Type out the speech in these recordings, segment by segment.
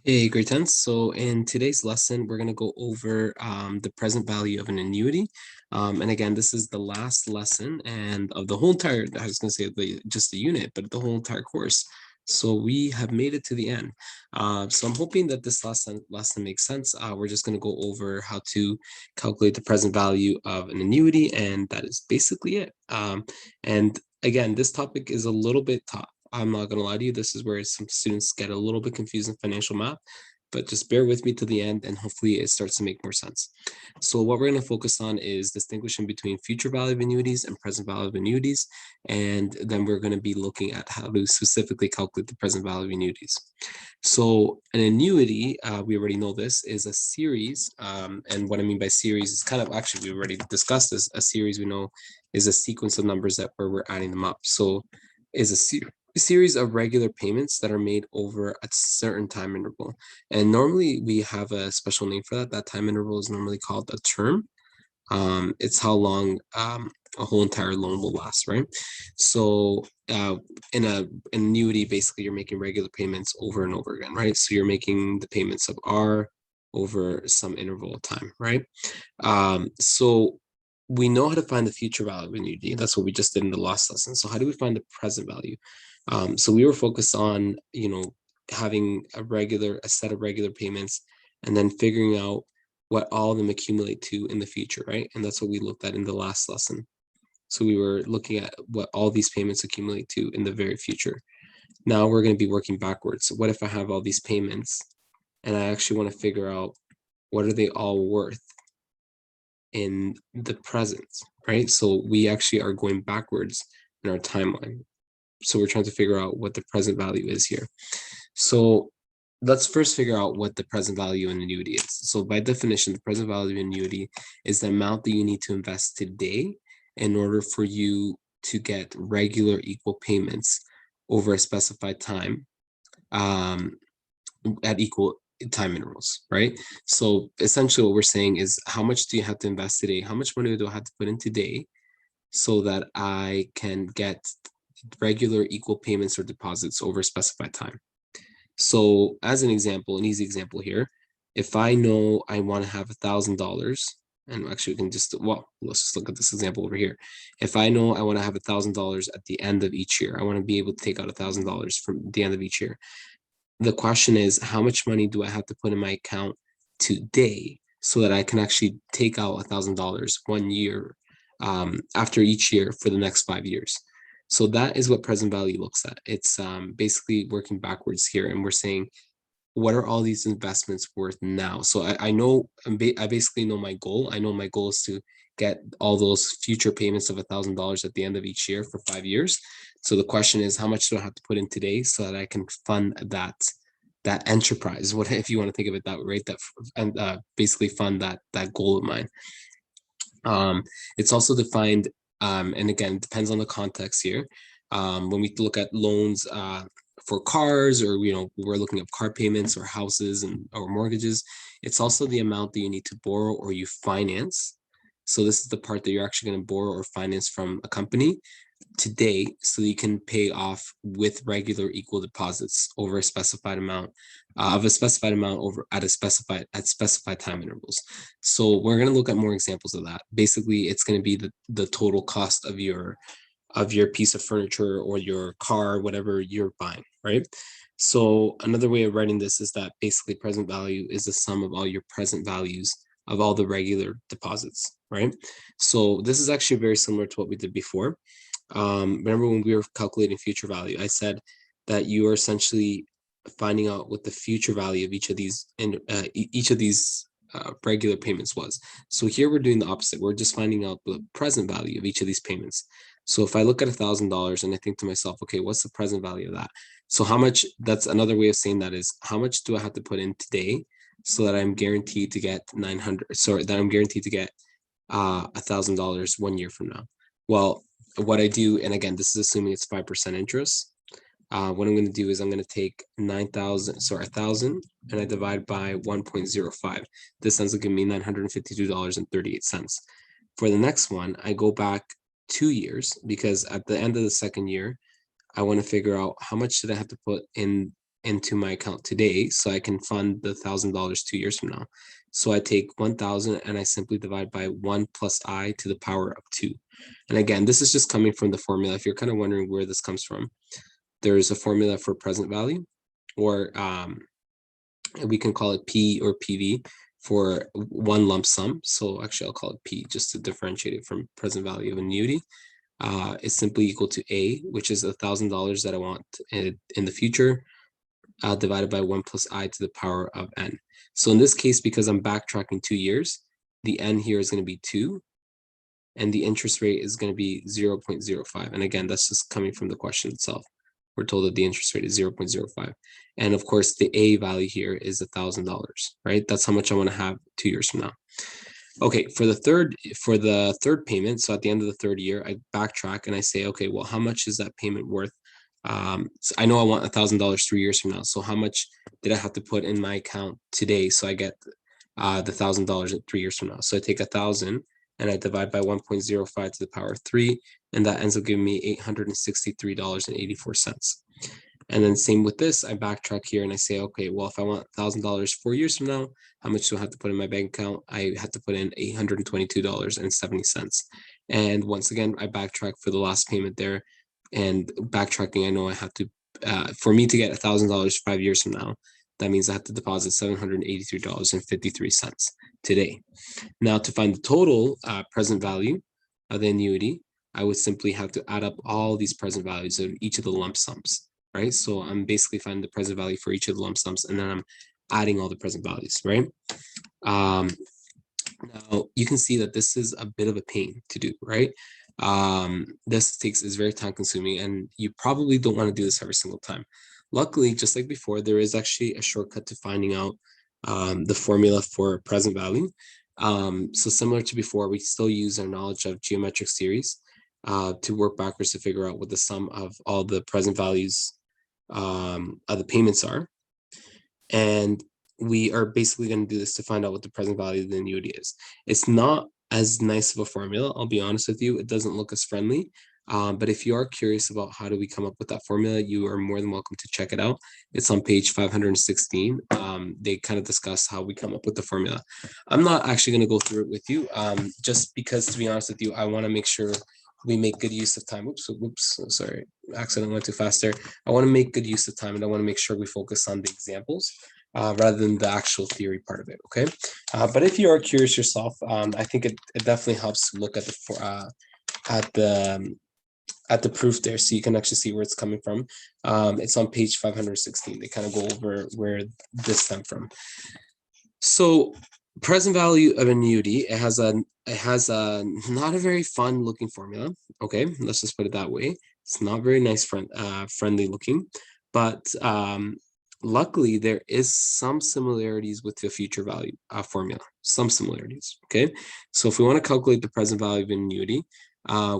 Hey, great tense. So in today's lesson, we're going to go over the present value of an annuity. And again, this is the last lesson and of the whole entire, I was going to say just the unit, but the whole entire course. So we have made it to the end. So I'm hoping that this lesson makes sense. We're just going to go over how to calculate the present value of an annuity, and that is basically it. And again, this topic is a little bit tough. I'm not going to lie to you. This is where some students get a little bit confused in financial math, but just bear with me to the end and hopefully it starts to make more sense. So what we're going to focus on is distinguishing between future value of annuities and present value of annuities. And then we're going to be looking at how to specifically calculate the present value of annuities. So an annuity, we already know this, is a series. And what I mean by series is kind of, actually, we already discussed this. A series we know is a sequence of numbers that where we're adding them up. So is a series of regular payments that are made over a certain time interval. And normally we have a special name for that. That time interval is normally called a term. It's how long a whole entire loan will last, right? So in an annuity, basically you're making regular payments over and over again, right? So you're making the payments of R over some interval of time, right? So we know how to find the future value of annuity. That's what we just did in the last lesson. So how do we find the present value? So we were focused on, having a set of regular payments and then figuring out what all of them accumulate to in the future, right? And that's what we looked at in the last lesson. So we were looking at what all these payments accumulate to in the very future. Now we're going to be working backwards. So what if I have all these payments and I actually want to figure out what are they all worth in the present, right? So we actually are going backwards in our timeline. So we're trying to figure out what the present value is here. So let's first figure out what the present value in annuity is. So by definition, the present value in annuity is the amount that you need to invest today in order for you to get regular equal payments over a specified time at equal time intervals, right? So essentially what we're saying is how much do you have to invest today? How much money do I have to put in today so that I can get regular equal payments or deposits over a specified time? So as an example, an easy example here, if I know I want to have $1,000, and actually we can let's just look at this example over here. If I know I want to have $1,000 at the end of each year, I want to be able to take out $1,000 from the end of each year. The question is, how much money do I have to put in my account today so that I can actually take out $1,000 one year after each year for the next 5 years? So that is what present value looks at. It's basically working backwards here, and we're saying, what are all these investments worth now? So I know, I basically know my goal. I know my goal is to get all those future payments of $1,000 at the end of each year for 5 years. So the question is, how much do I have to put in today so that I can fund that enterprise? What, if you want to think of it that way, that and basically fund that goal of mine. It's also defined, and again, depends on the context here. When we look at loans for cars, or we're looking at car payments or houses or mortgages, it's also the amount that you need to borrow or you finance. So this is the part that you're actually going to borrow or finance from a company today, so that you can pay off with regular equal deposits over a specified amount over at specified time intervals. So we're going to look at more examples of that. Basically, it's going to be the total cost of your piece of furniture or your car, whatever you're buying, right? So another way of writing this is that basically present value is the sum of all your present values of all the regular deposits, right? So this is actually very similar to what we did before. Remember when we were calculating future value, I said that you are essentially finding out what the future value of each of these regular payments was. So here we're doing the opposite. We're just finding out the present value of each of these payments. So if I look at $1,000 and I think to myself, okay, what's the present value of that? So how much, that's another way of saying that is, how much do I have to put in today so that I'm guaranteed to get $1,000 1 year from now? Well, what I do, and again, this is assuming it's 5% interest. What I'm going to do is I'm going to take 1,000, and I divide by 1.05. This ends up giving me $952.38. For the next one, I go back 2 years, because at the end of the second year, I want to figure out how much did I have to put in into my account today so I can fund the $1,000 2 years from now. So I take 1,000 and I simply divide by 1 plus I to the power of 2. And again, this is just coming from the formula. If you're kind of wondering where this comes from, there's a formula for present value, or we can call it P or PV for one lump sum. So actually, I'll call it P just to differentiate it from present value of annuity. Is simply equal to A, which is $1,000 that I want in the future, divided by 1 plus I to the power of N. So in this case, because I'm backtracking 2 years, the N here is going to be 2, and the interest rate is going to be 0.05. And again, that's just coming from the question itself. We're told that the interest rate is 0.05. And of course, the A value here is $1,000, right? That's how much I want to have 2 years from now. Okay, for the third payment, so at the end of the third year, I backtrack and I say, okay, well, how much is that payment worth? So I know I want $1,000 3 years from now. So how much did I have to put in my account today so I get the $1,000 at 3 years from now? So I take 1,000 and I divide by 1.05 to the power of 3, and that ends up giving me $863.84. And then same with this, I backtrack here and I say, okay, well, if I want $1,000 4 years from now, how much do I have to put in my bank account? I have to put in $822.70. And once again, I backtrack for the last payment there. And backtracking, I know I have to, for me to get $1,000 5 years from now, that means I have to deposit $783.53 today. Now, to find the total present value of the annuity, I would simply have to add up all these present values of each of the lump sums, right? So I'm basically finding the present value for each of the lump sums, and then I'm adding all the present values, right? Now, you can see that this is a bit of a pain to do, right? This is very time consuming, and you probably don't want to do this every single time. Luckily, just like before, there is actually a shortcut to finding out the formula for present value. So similar to before, we still use our knowledge of geometric series to work backwards to figure out what the sum of all the present values of the payments are. And we are basically going to do this to find out what the present value of the annuity is. It's not as nice of a formula, I'll be honest with you. It doesn't look as friendly. But if you are curious about how do we come up with that formula, you are more than welcome to check it out. It's on page 516. They kind of discuss how we come up with the formula. I'm not actually going to go through it with you, just because, to be honest with you, I want to make sure we make good use of time. Oops, sorry, accident went too fast there. I want to make good use of time, and I want to make sure we focus on the examples rather than the actual theory part of it, okay? But if you are curious yourself, I think it definitely helps to look at the proof there, so you can actually see where it's coming from. It's on page 516. They kind of go over where this stemmed from. So present value of annuity, it has a not a very fun looking formula. Okay, let's just put it that way. It's not very nice, friendly looking, but luckily there is some similarities with the future value formula. Some similarities. Okay, so if we want to calculate the present value of an annuity,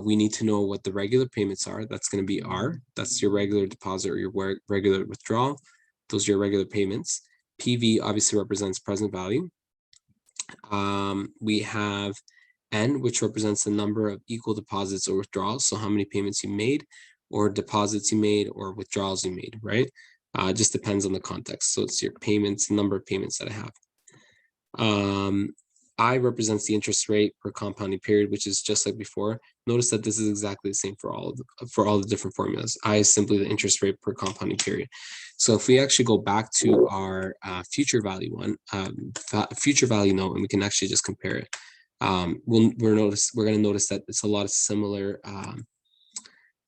we need to know what the regular payments are. That's going to be R. That's your regular deposit or your regular withdrawal. Those are your regular payments. PV obviously represents present value. We have N, which represents the number of equal deposits or withdrawals. So how many payments you made, or deposits you made, or withdrawals you made, right? It just depends on the context. So it's your payments, number of payments that I have. I represents the interest rate per compounding period, which is just like before. Notice that this is exactly the same for all the different formulas. I is simply the interest rate per compounding period. So if we actually go back to our future value future value note, and we can actually just compare it, we're going to notice that it's a lot of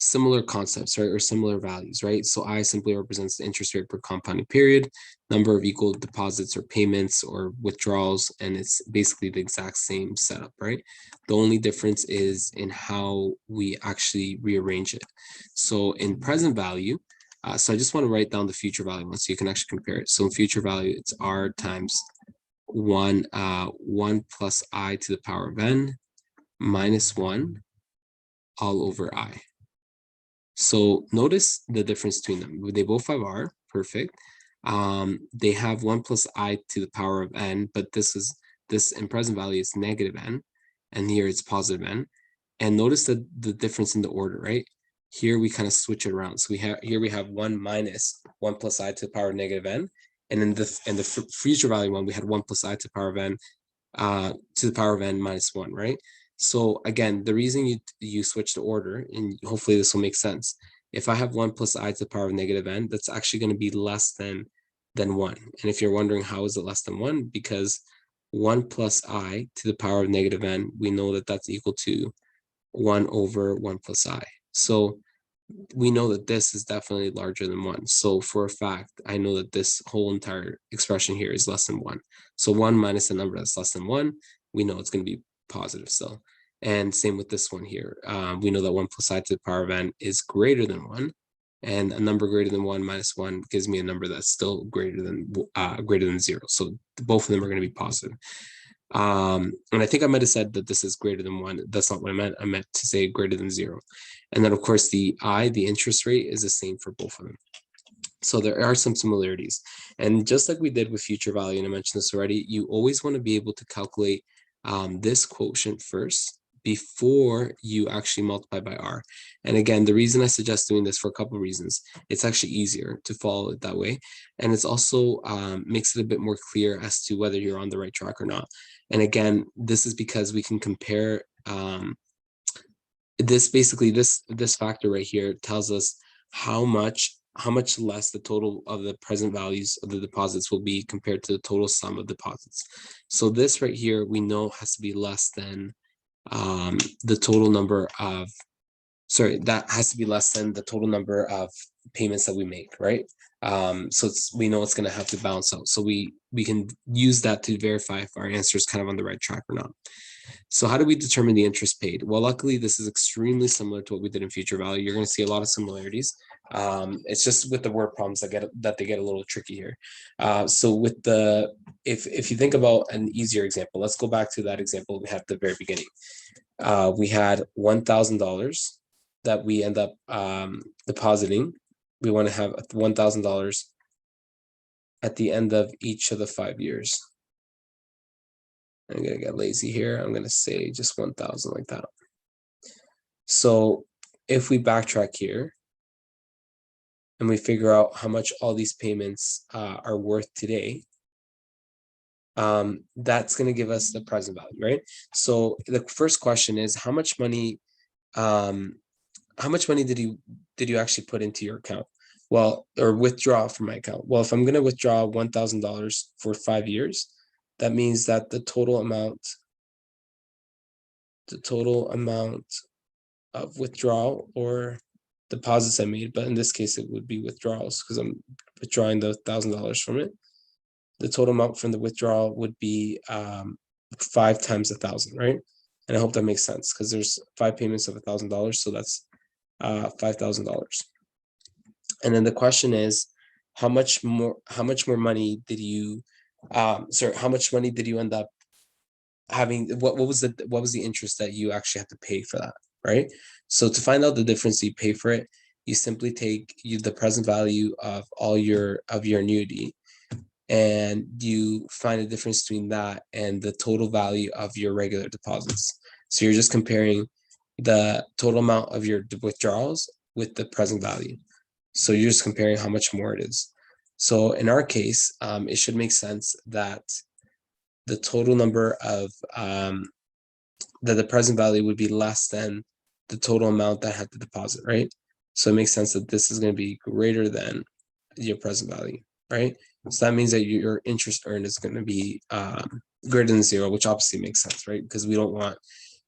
similar concepts, right, or similar values, right? So I simply represents the interest rate per compounding period, number of equal deposits or payments or withdrawals, and it's basically the exact same setup, right? The only difference is in how we actually rearrange it. So in present value, so I just want to write down the future value one so you can actually compare it. So in future value, it's R times 1 plus I to the power of N minus 1 all over I. So notice the difference between them. They both have R, perfect. They have 1 plus I to the power of N, but this in present value is negative N, and here it's positive N. And notice the difference in the order, right? here we kind of switch it around. So we have 1 minus 1 plus I to the power of negative n. And in the future value one, we had 1 plus I to the power of n to the power of n minus 1, right? So again, the reason you switch the order, and hopefully this will make sense. If I have 1 plus I to the power of negative n, that's actually going to be less than 1. And if you're wondering how is it less than 1, because 1 plus I to the power of negative n, we know that that's equal to 1 over 1 plus I. So we know that this is definitely larger than 1. So for a fact, I know that this whole entire expression here is less than 1. So 1 minus a number that's less than 1, we know it's going to be positive still. And same with this one here. We know that 1 plus I to the power of n is greater than 1. And a number greater than 1 minus 1 gives me a number that's still greater than 0. So both of them are going to be positive. And I think I might have said that this is greater than 1. That's not what I meant. I meant to say greater than 0. And then, of course, the interest rate, is the same for both of them. So there are some similarities. And just like we did with future value, and I mentioned this already, you always want to be able to calculate this quotient first before you actually multiply by r. And again, the reason I suggest doing this for a couple of reasons, it's actually easier to follow it that way. And it's also makes it a bit more clear as to whether you're on the right track or not. And again, this is because we can compare this factor right here tells us how much less the total of the present values of the deposits will be compared to the total sum of deposits. So this right here, we know has to be less than the total number of, that has to be less than the total number of payments that we make, right? So we know it's going to have to balance out. So we can use that to verify if our answer is kind of on the right track or not. So how do we determine the interest paid? Well, luckily, this is extremely similar to what we did in future value. You're going to see a lot of similarities. It's just with the word problems that they get a little tricky here. So with if you think about an easier example, let's go back to that example we had at the very beginning. We had $1,000 that we end up depositing. We want to have $1,000 at the end of each of the 5 years. I'm going to get lazy here. I'm going to say just 1,000 like that. So if we backtrack here and we figure out how much all these payments are worth today, that's going to give us the present value, right? So the first question is how much money did you actually put into your account? Well, or withdraw from my account. Well, if I'm going to withdraw $1,000 for 5 years, that means that the total amount of withdrawal or deposits I made, but in this case, it would be withdrawals because I'm withdrawing the $1,000 from it. The total amount from the withdrawal would be 5 times 1,000, right? And I hope that makes sense because there's 5 payments of $1,000, so that's $5,000. And then the question is, how much more money did you how much money did you end up having? What was the interest that you actually have to pay for that, right? So to find out the difference, you pay for it, you simply take the present value of your annuity, and you find the difference between that and the total value of your regular deposits. So you're just comparing the total amount of your withdrawals with the present value. So you're just comparing how much more it is. So in our case, it should make sense that the total number of that the present value would be less than the total amount that I had to deposit, right? So it makes sense that this is going to be greater than your present value, right? So that means that your interest earned is going to be greater than 0, which obviously makes sense, right? Because we don't want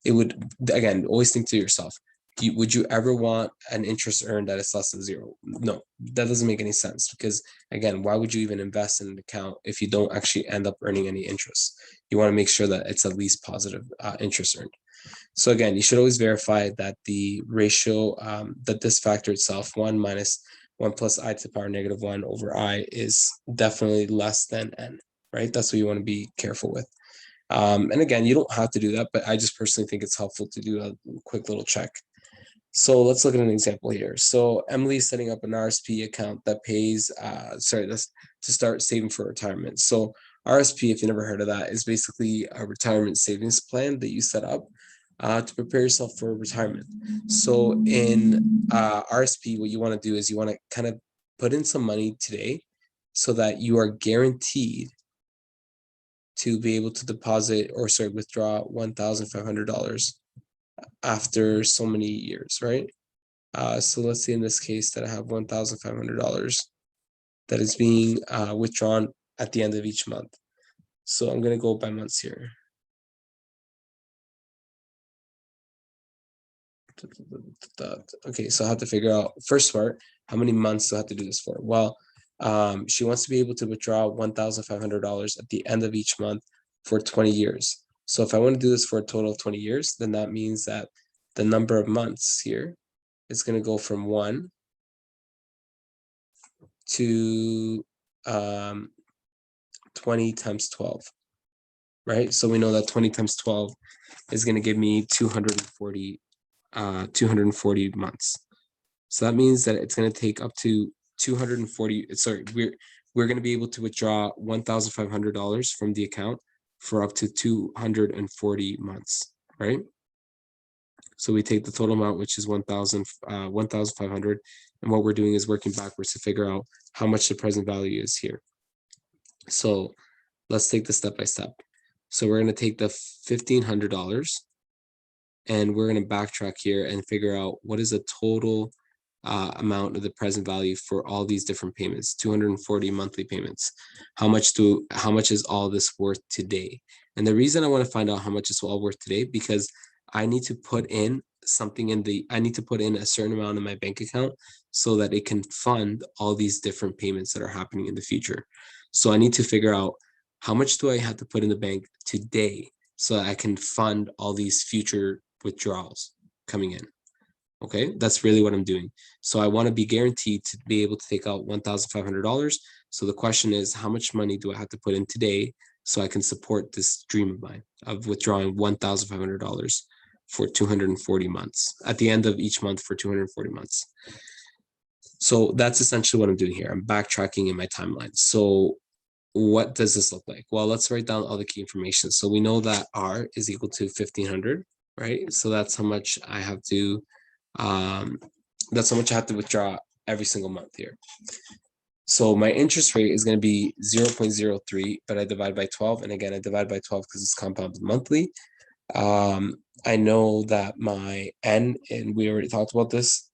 it. Would, again, always think to yourself, would you ever want an interest earned that is less than 0? No, that doesn't make any sense because, again, why would you even invest in an account if you don't actually end up earning any interest? You want to make sure that it's at least positive interest earned. So again, you should always verify that the ratio, that this factor itself, 1 minus 1 plus I to the power negative 1 over I, is definitely less than n, right? That's what you want to be careful with. And again, you don't have to do that, but I just personally think it's helpful to do a quick little check. So let's look at an example here. So Emily is setting up an RSP account that pays, to start saving for retirement. So RSP, if you never heard of that, is basically a retirement savings plan that you set up. to prepare yourself for retirement. So in RSP, what you want to do is you want to kind of put in some money today so that you are guaranteed to be able to deposit or withdraw $1,500 after so many years, right? So let's say in this case that I have $1,500 that is being withdrawn at the end of each month. So I'm going to go by months here. Okay, so I have to figure out first part, how many months do I have to do this for? Well, she wants to be able to withdraw $1,500 at the end of each month for 20 years. So if I want to do this for a total of 20 years, then that means that the number of months here is going to go from 1 to 20 times 12, right? So we know that 20 times 12 is going to give me 240 months. So that means that it's going to take up to 240. Sorry, we're going to be able to withdraw $1,500 from the account for up to 240 months, right? So we take the total amount, which is 1,500, and what we're doing is working backwards to figure out how much the present value is here. So let's take this step by step. So we're going to take the $1,500 and we're going to backtrack here and figure out what is the total amount of the present value for all these different payments, 240 monthly payments. How much is all this worth today? And the reason I want to find out how much it's all worth today, because I need to put in something I need to put in a certain amount in my bank account so that it can fund all these different payments that are happening in the future. So I need to figure out how much do I have to put in the bank today so that I can fund all these future withdrawals coming in. Okay, that's really what I'm doing. So I want to be guaranteed to be able to take out $1,500. So the question is, how much money do I have to put in today so I can support this dream of mine of withdrawing $1,500 for 240 months at the end of each month for 240 months. So that's essentially what I'm doing here. I'm backtracking in my timeline. So what does this look like? Well, let's write down all the key information. So we know that R is equal to 1,500, right? So that's how much I have to withdraw every single month here. So my interest rate is going to be 0.03, but I divide by 12. And again, I divide by 12 because it's compounded monthly. I know that my N, and we already talked about this,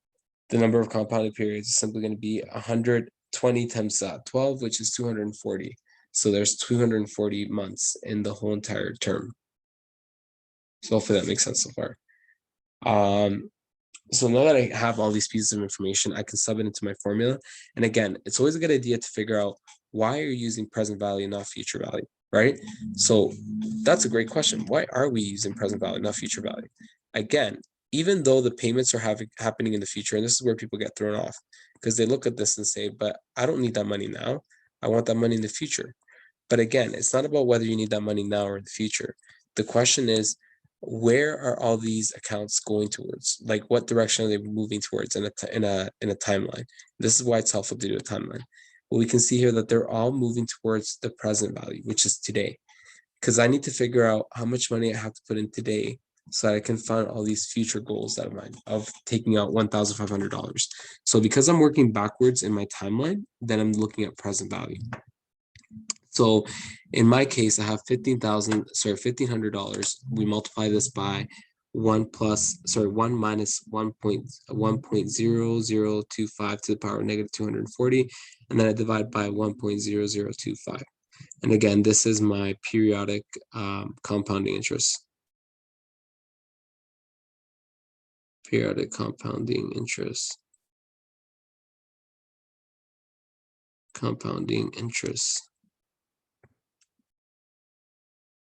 the number of compounded periods is simply going to be 120 times 12, which is 240. So there's 240 months in the whole entire term. So hopefully that makes sense so far. So now that I have all these pieces of information, I can sub it into my formula. And again, it's always a good idea to figure out why you're using present value, not future value, right? So that's a great question. Why are we using present value, not future value? Again, even though the payments are happening in the future, and this is where people get thrown off, because they look at this and say, but I don't need that money now. I want that money in the future. But again, it's not about whether you need that money now or in the future. The question is, where are all these accounts going towards? Like, what direction are they moving towards in a timeline? This is why it's helpful to do a timeline. Well, we can see here that they're all moving towards the present value, which is today. Because I need to figure out how much money I have to put in today so that I can fund all these future goals that of mine of taking out $1,500. So because I'm working backwards in my timeline, then I'm looking at present value. So in my case, I have $1,500. We multiply this by 1 minus 1.0025 to the power of negative 240, and then I divide by 1.0025. And again, this is my periodic compounding interest. Periodic compounding interest. Compounding interest.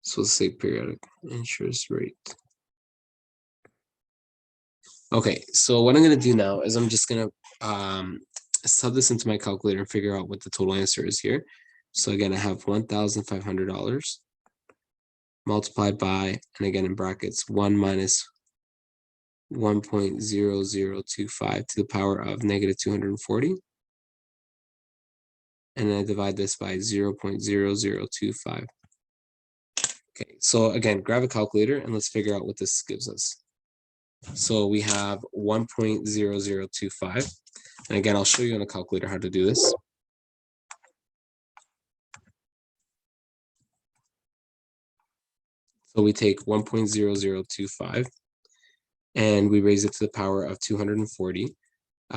So let's say periodic interest rate. Okay, so what I'm going to do now is I'm just going to sub this into my calculator and figure out what the total answer is here. So again, I have $1,500 multiplied by, and again in brackets, 1 minus 1.0025 to the power of negative 240. And then I divide this by 0.0025. Okay, so again, grab a calculator and let's figure out what this gives us. So we have 1.0025. And again, I'll show you on a calculator how to do this. So we take 1.0025 and we raise it to the power of 240,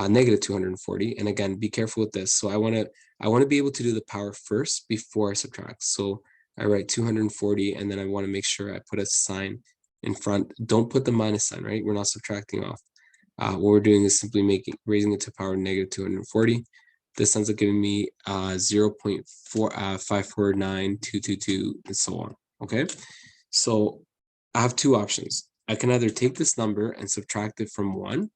negative 240. And again, be careful with this. So I want to be able to do the power first before I subtract. So I write 240 and then I want to make sure I put a sign in front. Don't put the minus sign, right? We're not subtracting off. What we're doing is simply raising it to power negative 240. This ends up giving me 0.549222 and so on. Okay, so I have two options. I can either take this number and subtract it from 1,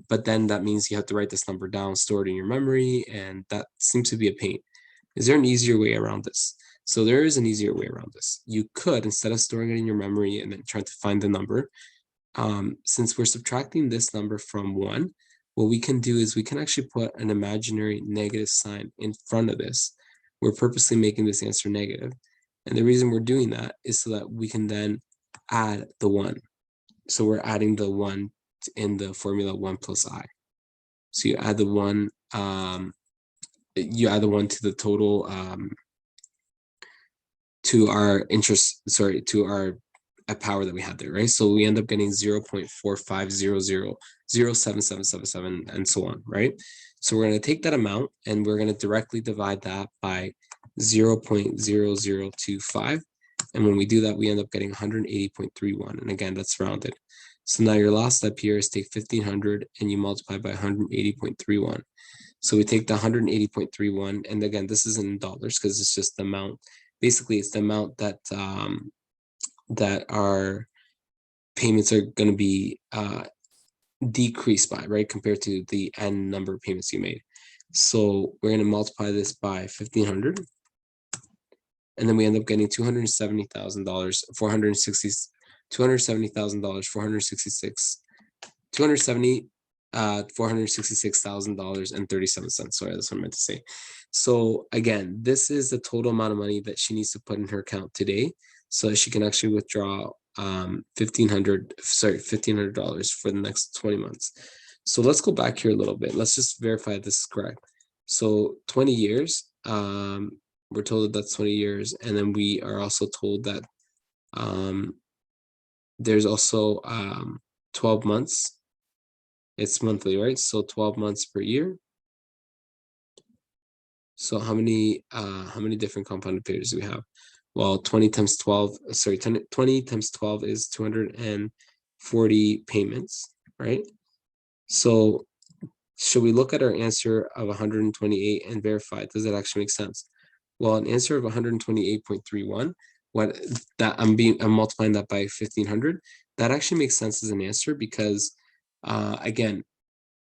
but then that means you have to write this number down, store it in your memory, and that seems to be a pain. Is there an easier way around this? So there is an easier way around this. You could, instead of storing it in your memory and then trying to find the number, since we're subtracting this number from 1, what we can do is we can actually put an imaginary negative sign in front of this. We're purposely making this answer negative. And the reason we're doing that is so that we can then add the 1. So we're adding the 1 in the formula 1 plus I. So you add the 1, to the total, to our interest, to our power that we had there, right? So we end up getting 0.4500077777 and so on, right? So we're going to take that amount and we're going to directly divide that by 0.0025. And when we do that, we end up getting 180.31. And again, that's rounded. So now your last step here is take 1500 and you multiply by 180.31. So we take the 180.31, and again, this isn't in dollars because it's just the amount. Basically, it's the amount that that our payments are going to be decreased by, right, compared to the n number of payments you made. So we're going to multiply this by 1500, and then we end up getting $270,000, $466,000, $466,000 Sorry, that's what I meant to say. So again, this is the total amount of money that she needs to put in her account today, so she can actually withdraw $1,500 for the next 20 months. So let's go back here a little bit. Let's just verify this is correct. So 20 years, we're told that that's 20 years, and then we are also told that there's also 12 months. It's monthly, right? So 12 months per year. So how many different compounded periods do we have? Well, 20 times 12 times 12 is 240 payments, right? So should we look at our answer of 128 and verify, does it actually make sense? Well, an answer of 128.31, I'm multiplying that by 1500, that actually makes sense as an answer because again,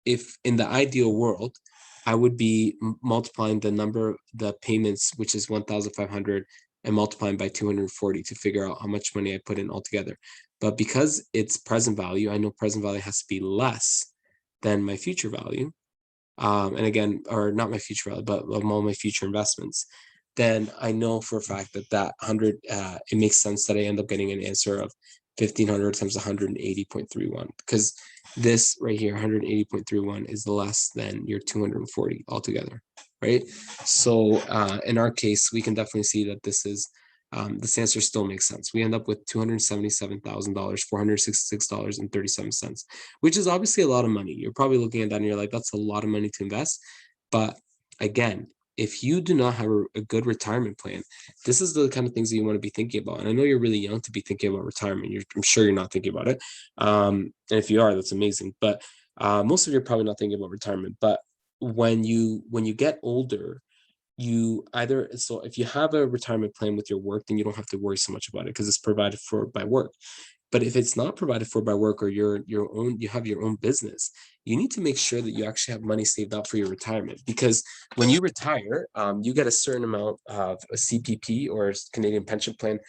if in the ideal world, I would be multiplying the payments, which is 1,500, and multiplying by 240 to figure out how much money I put in altogether. But because it's present value, I know present value has to be less than my future value. And again, or not my future value, but of all my future investments, then I know for a fact that 100, it makes sense that I end up getting an answer of 1500 times 180.31, because this right here, 180.31, is less than your 240 altogether, right? So in our case, we can definitely see that this answer still makes sense. We end up with $277,000, $466.37, which is obviously a lot of money. You're probably looking at that and you're like, that's a lot of money to invest. But again, if you do not have a good retirement plan, this is the kind of things that you want to be thinking about. And I know you're really young to be thinking about retirement. I'm sure you're not thinking about it. And if you are, that's amazing. But most of you are probably not thinking about retirement. But when you get older, so if you have a retirement plan with your work, then you don't have to worry so much about it because it's provided for by work. But if it's not provided for by work, or you have your own business, you need to make sure that you actually have money saved up for your retirement. Because when you retire, you get a certain amount of a CPP, or Canadian Pension Plan,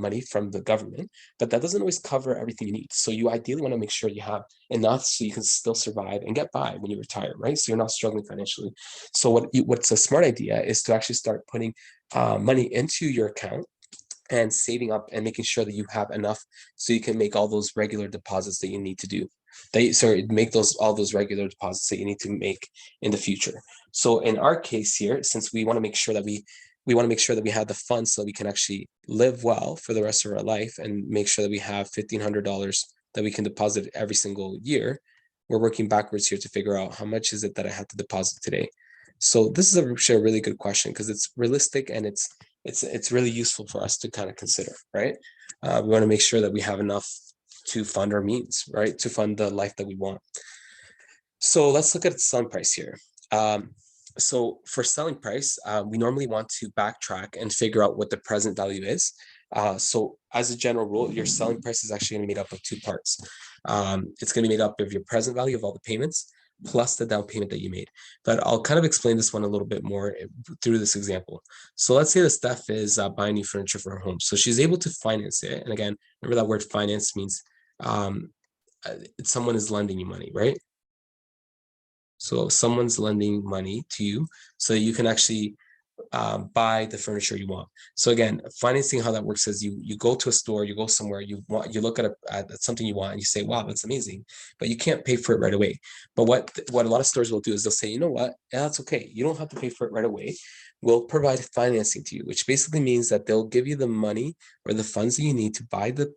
money from the government, but that doesn't always cover everything you need. So you ideally want to make sure you have enough so you can still survive and get by when you retire, right? So you're not struggling financially. So what's a smart idea is to actually start putting money into your account and saving up and making sure that you have enough so you can make all those regular deposits that you need to do. Make all those regular deposits that you need to make in the future. So in our case here, since we want to make sure that we want to make sure that we have the funds so we can actually live well for the rest of our life and make sure that we have $1,500 that we can deposit every single year, we're working backwards here to figure out how much is it that I have to deposit today. So this is actually a really good question because it's realistic and it's really useful for us to kind of consider, right? We want to make sure that we have enough to fund our means, right? To fund the life that we want. So let's look at the selling price here. So for selling price, we normally want to backtrack and figure out what the present value is. So as a general rule, your selling price is actually going to be made up of two parts. It's going to be made up of your present value of all the payments plus the down payment that you made. But I'll kind of explain this one a little bit more through this example. So let's say that Steph is buying new furniture for her home. So she's able to finance it. And again, remember that word finance means someone is lending you money, right? So someone's lending money to you so you can actually buy the furniture you want. So again, financing, how that works is you go to a store, you go somewhere, you look at something you want and you say, wow, that's amazing, but you can't pay for it right away. But what a lot of stores will do is they'll say, you know what, yeah, that's okay. You don't have to pay for it right away. We'll provide financing to you, which basically means that they'll give you the money or the funds that you need to buy the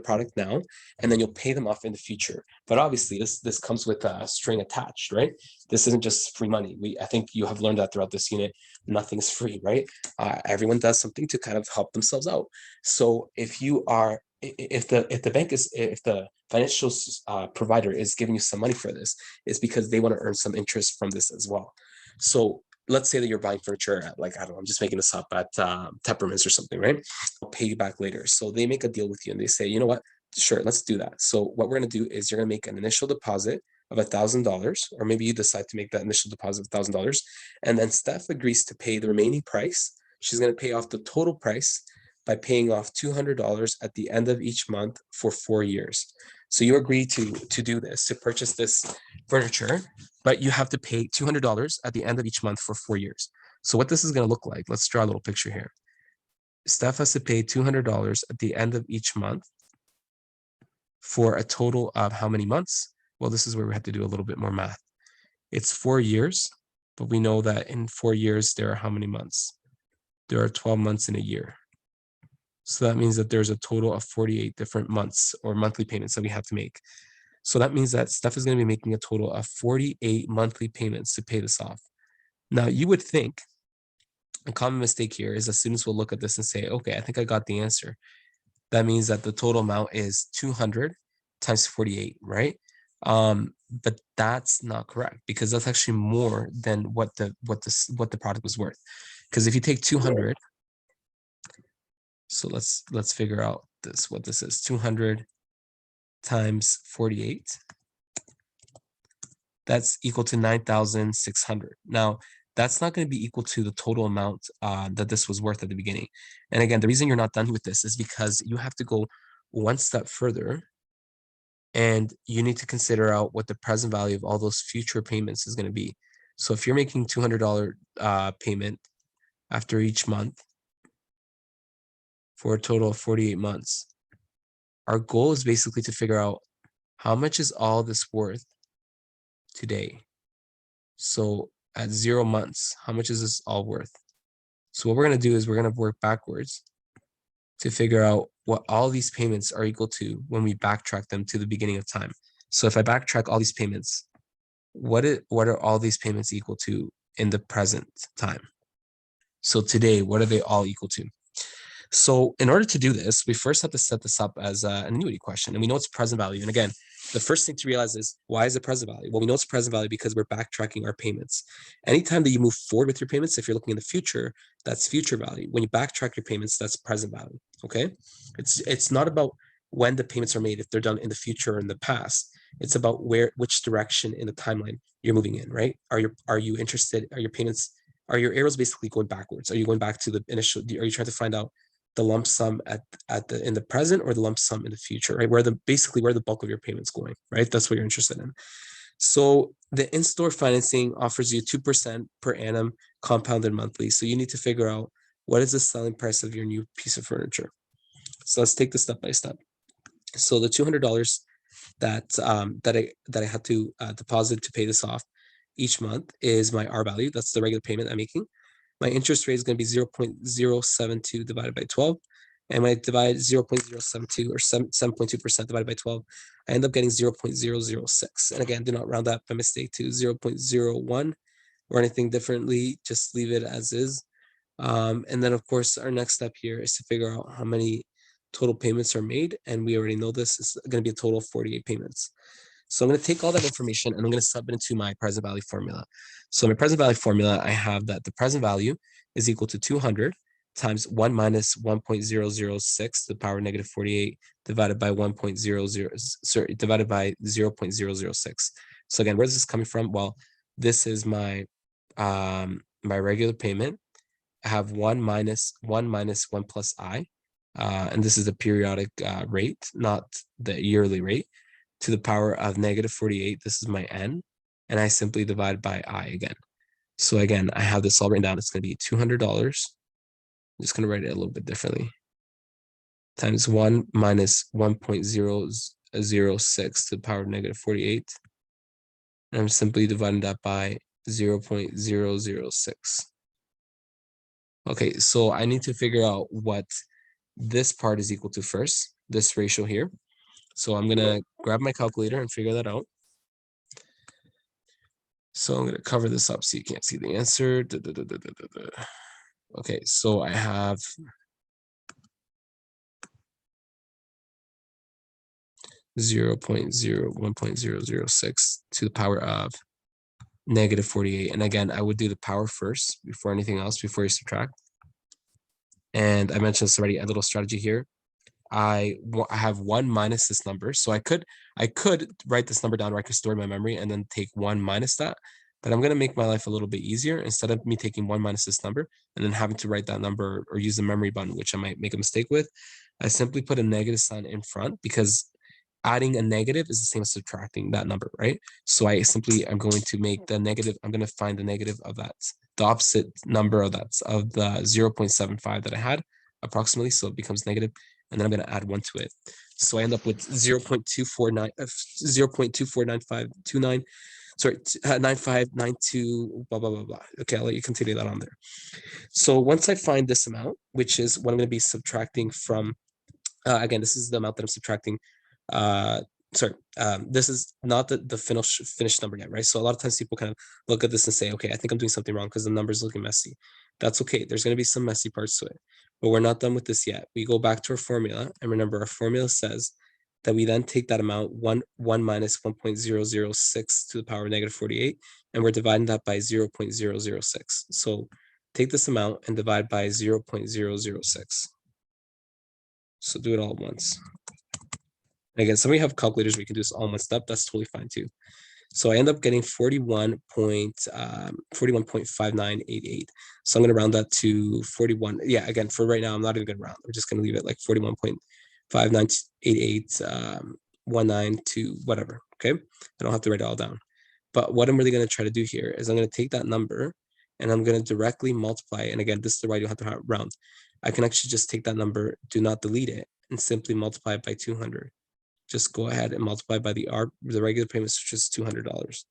product now, and then you'll pay them off in the future. But obviously, this comes with a string attached, right? This isn't just free money. I think you have learned that throughout this unit. Nothing's free, right? Everyone does something to kind of help themselves out. So if the financial provider is giving you some money for this, it's because they want to earn some interest from this as well. So let's say that you're buying furniture at, like, I don't know, I'm just making this up, at Tepperman's or something, right? I'll pay you back later. So they make a deal with you and they say, you know what? Sure, let's do that. So what we're going to do is you're going to make an initial deposit of $1,000, or maybe you decide to make that initial deposit of $1,000, and then Steph agrees to pay the remaining price. She's going to pay off the total price by paying off $200 at the end of each month for 4 years. So you agree to do this, to purchase this furniture, but you have to pay $200 at the end of each month for 4 years. So what this is going to look like, let's draw a little picture here. Steph has to pay $200 at the end of each month for a total of how many months? Well, this is where we have to do a little bit more math. It's 4 years, but we know that in 4 years, there are how many months? There are 12 months in a year. So that means that there's a total of 48 different months or monthly payments that we have to make. So that means that Steph is going to be making a total of 48 monthly payments to pay this off. Now, you would think a common mistake here is as students will look at this and say, okay, I think I got the answer. That means that the total amount is 200 times 48, right? But that's not correct because that's actually more than what the product was worth. Because if you take 200, so let's figure out what this is. 200 times 48. That's equal to 9,600. Now, that's not going to be equal to the total amount that this was worth at the beginning. And again, the reason you're not done with this is because you have to go one step further and you need to consider out what the present value of all those future payments is going to be. So if you're making $200 payment after each month for a total of 48 months, our goal is basically to figure out how much is all this worth today. So at 0 months, how much is this all worth? So what we're going to do is we're going to work backwards to figure out what all these payments are equal to when we backtrack them to the beginning of time. So if I backtrack all these payments, what are all these payments equal to in the present time? So today, what are they all equal to? So in order to do this, we first have to set this up as an annuity question. And we know it's present value. And again, the first thing to realize is, why is it present value? Well, we know it's present value because we're backtracking our payments. Anytime that you move forward with your payments, if you're looking in the future, that's future value. When you backtrack your payments, that's present value, okay? It's not about when the payments are made, if they're done in the future or in the past. It's about which direction in the timeline you're moving in, right? Are you interested, are your arrows basically going backwards? Are you going back to the initial, are you trying to find out the lump sum in the present or the lump sum in the future, right? Where the bulk of your payments going, right? That's what you're interested in. So the in-store financing offers you 2% per annum compounded monthly. So you need to figure out what is the selling price of your new piece of furniture. So let's take this step by step. So the $200 that I had to deposit to pay this off each month is my R value. That's the regular payment I'm making. My interest rate is going to be 0.072 divided by 12. And when I divide 0.072 or 7.2% divided by 12, I end up getting 0.006. And again, do not round up by mistake to 0.01 or anything differently. Just leave it as is. And then, of course, our next step here is to figure out how many total payments are made. And we already know this is going to be a total of 48 payments. So I'm going to take all that information and I'm going to sub it into my present value formula. So in my present value formula, I have that the present value is equal to 200 times 1 minus 1.006 to the power negative 48 divided by 1.00, divided by 0.006. So again, where's this coming from? Well, this is my my regular payment. I have 1 minus 1 plus I, and this is the periodic rate, not the yearly rate, to the power of negative 48. This is my n, and I simply divide by I again. So again, I have this all written down. It's going to be $200. I'm just going to write it a little bit differently. Times 1 minus 1.006 to the power of negative 48. And I'm simply dividing that by 0.006. Okay, so I need to figure out what this part is equal to first, this ratio here. So I'm going to grab my calculator and figure that out. So I'm going to cover this up so you can't see the answer. Okay, so I have 1.006 to the power of negative 48. And again, I would do the power first before anything else, before you subtract. And I mentioned this already, a little strategy here. I have 1 minus this number. So I could write this number down, or I could store in my memory and then take 1 minus that. But I'm going to make my life a little bit easier. Instead of me taking 1 minus this number and then having to write that number or use the memory button, which I might make a mistake with, I simply put a negative sign in front, because adding a negative is the same as subtracting that number, right? So I'm going to make the negative, I'm going to find the negative of that, the opposite number of that, of the 0.75 that I had approximately. So it becomes negative, and then I'm going to add 1 to it. So I end up with 0.249529, sorry, 9592, blah, blah, blah, blah. Okay, I'll let you continue that on there. So once I find this amount, which is what I'm going to be subtracting from, again, this is the amount that I'm subtracting. This is not the finished number yet, right? So a lot of times people kind of look at this and say, okay, I think I'm doing something wrong because the number's looking messy. That's okay. There's going to be some messy parts to it, but we're not done with this yet. We go back to our formula, and remember, our formula says that we then take that amount, 1 minus 1.006 to the power of negative 48, and we're dividing that by 0.006. So take this amount and divide by 0.006. So do it all at once. And again, some of you have calculators where you can do this all in one step. That's totally fine too. So I end up getting 41.5988. So I'm going to round that to 41. Yeah, again, for right now, I'm not even going to round. We're just going to leave it like 41.5988, 19 to whatever. Okay, I don't have to write it all down. But what I'm really going to try to do here is I'm going to take that number and I'm going to directly multiply. And again, this is why you don't have to round. I can actually just take that number, do not delete it, and simply multiply it by 200. Just go ahead and multiply by the regular payments, which is $200.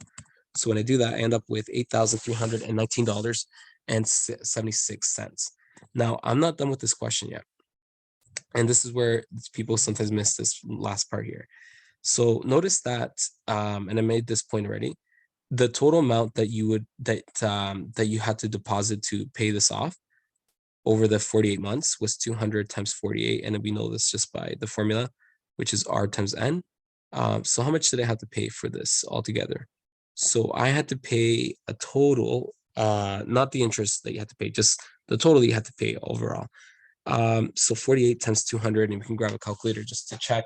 So when I do that, I end up with $8,319.76. Now, I'm not done with this question yet. And this is where people sometimes miss this last part here. So notice that, and I made this point already, the total amount that you would that you had to deposit to pay this off over the 48 months was 200 times 48. And we know this just by the formula, which is R times N. So how much did I have to pay for this altogether? So I had to pay a total, not the interest that you had to pay, just the total that you had to pay overall. So 48 times 200, and we can grab a calculator just to check.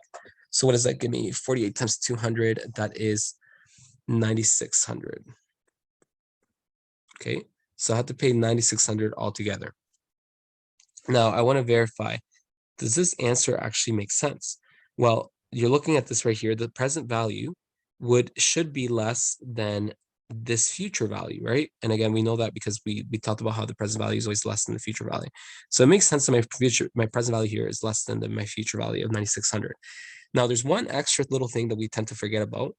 So what does that give me? 48 times 200, that is 9,600. Okay, so I have to pay 9,600 altogether. Now I want to verify, does this answer actually make sense? Well, you're looking at this right here. The present value should be less than this future value, right? And again, we know that because we talked about how the present value is always less than the future value. So it makes sense that my present value here is less than my future value of 9,600. Now, there's one extra little thing that we tend to forget about.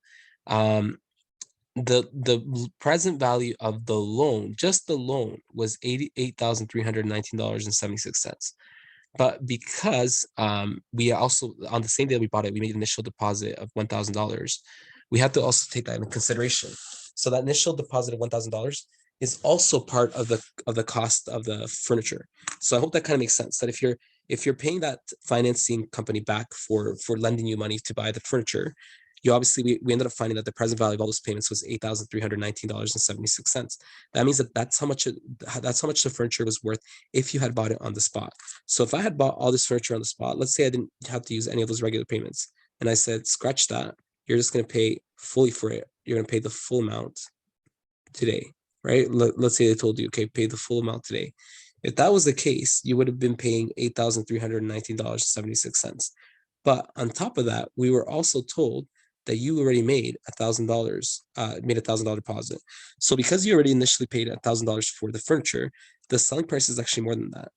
The present value of the loan, just the loan, was $88,319.76. But because we also, on the same day we bought it, we made an initial deposit of $1,000. We have to also take that into consideration. So that initial deposit of $1,000 is also part of the cost of the furniture. So I hope that kind of makes sense. That if you're paying that financing company back for lending you money to buy the furniture, you obviously we ended up finding that the present value of all those payments was $8,319.76. That means that's how much the furniture was worth if you had bought it on the spot. So if I had bought all this furniture on the spot, let's say I didn't have to use any of those regular payments, and I said, scratch that, you're just going to pay fully for it. You're going to pay the full amount today, right? Let's say they told you, okay, pay the full amount today. If that was the case, you would have been paying $8,319.76. But on top of that, we were also told that you already made $1,000 deposit. So because you already initially paid $1,000 for the furniture, the selling price is actually more than that.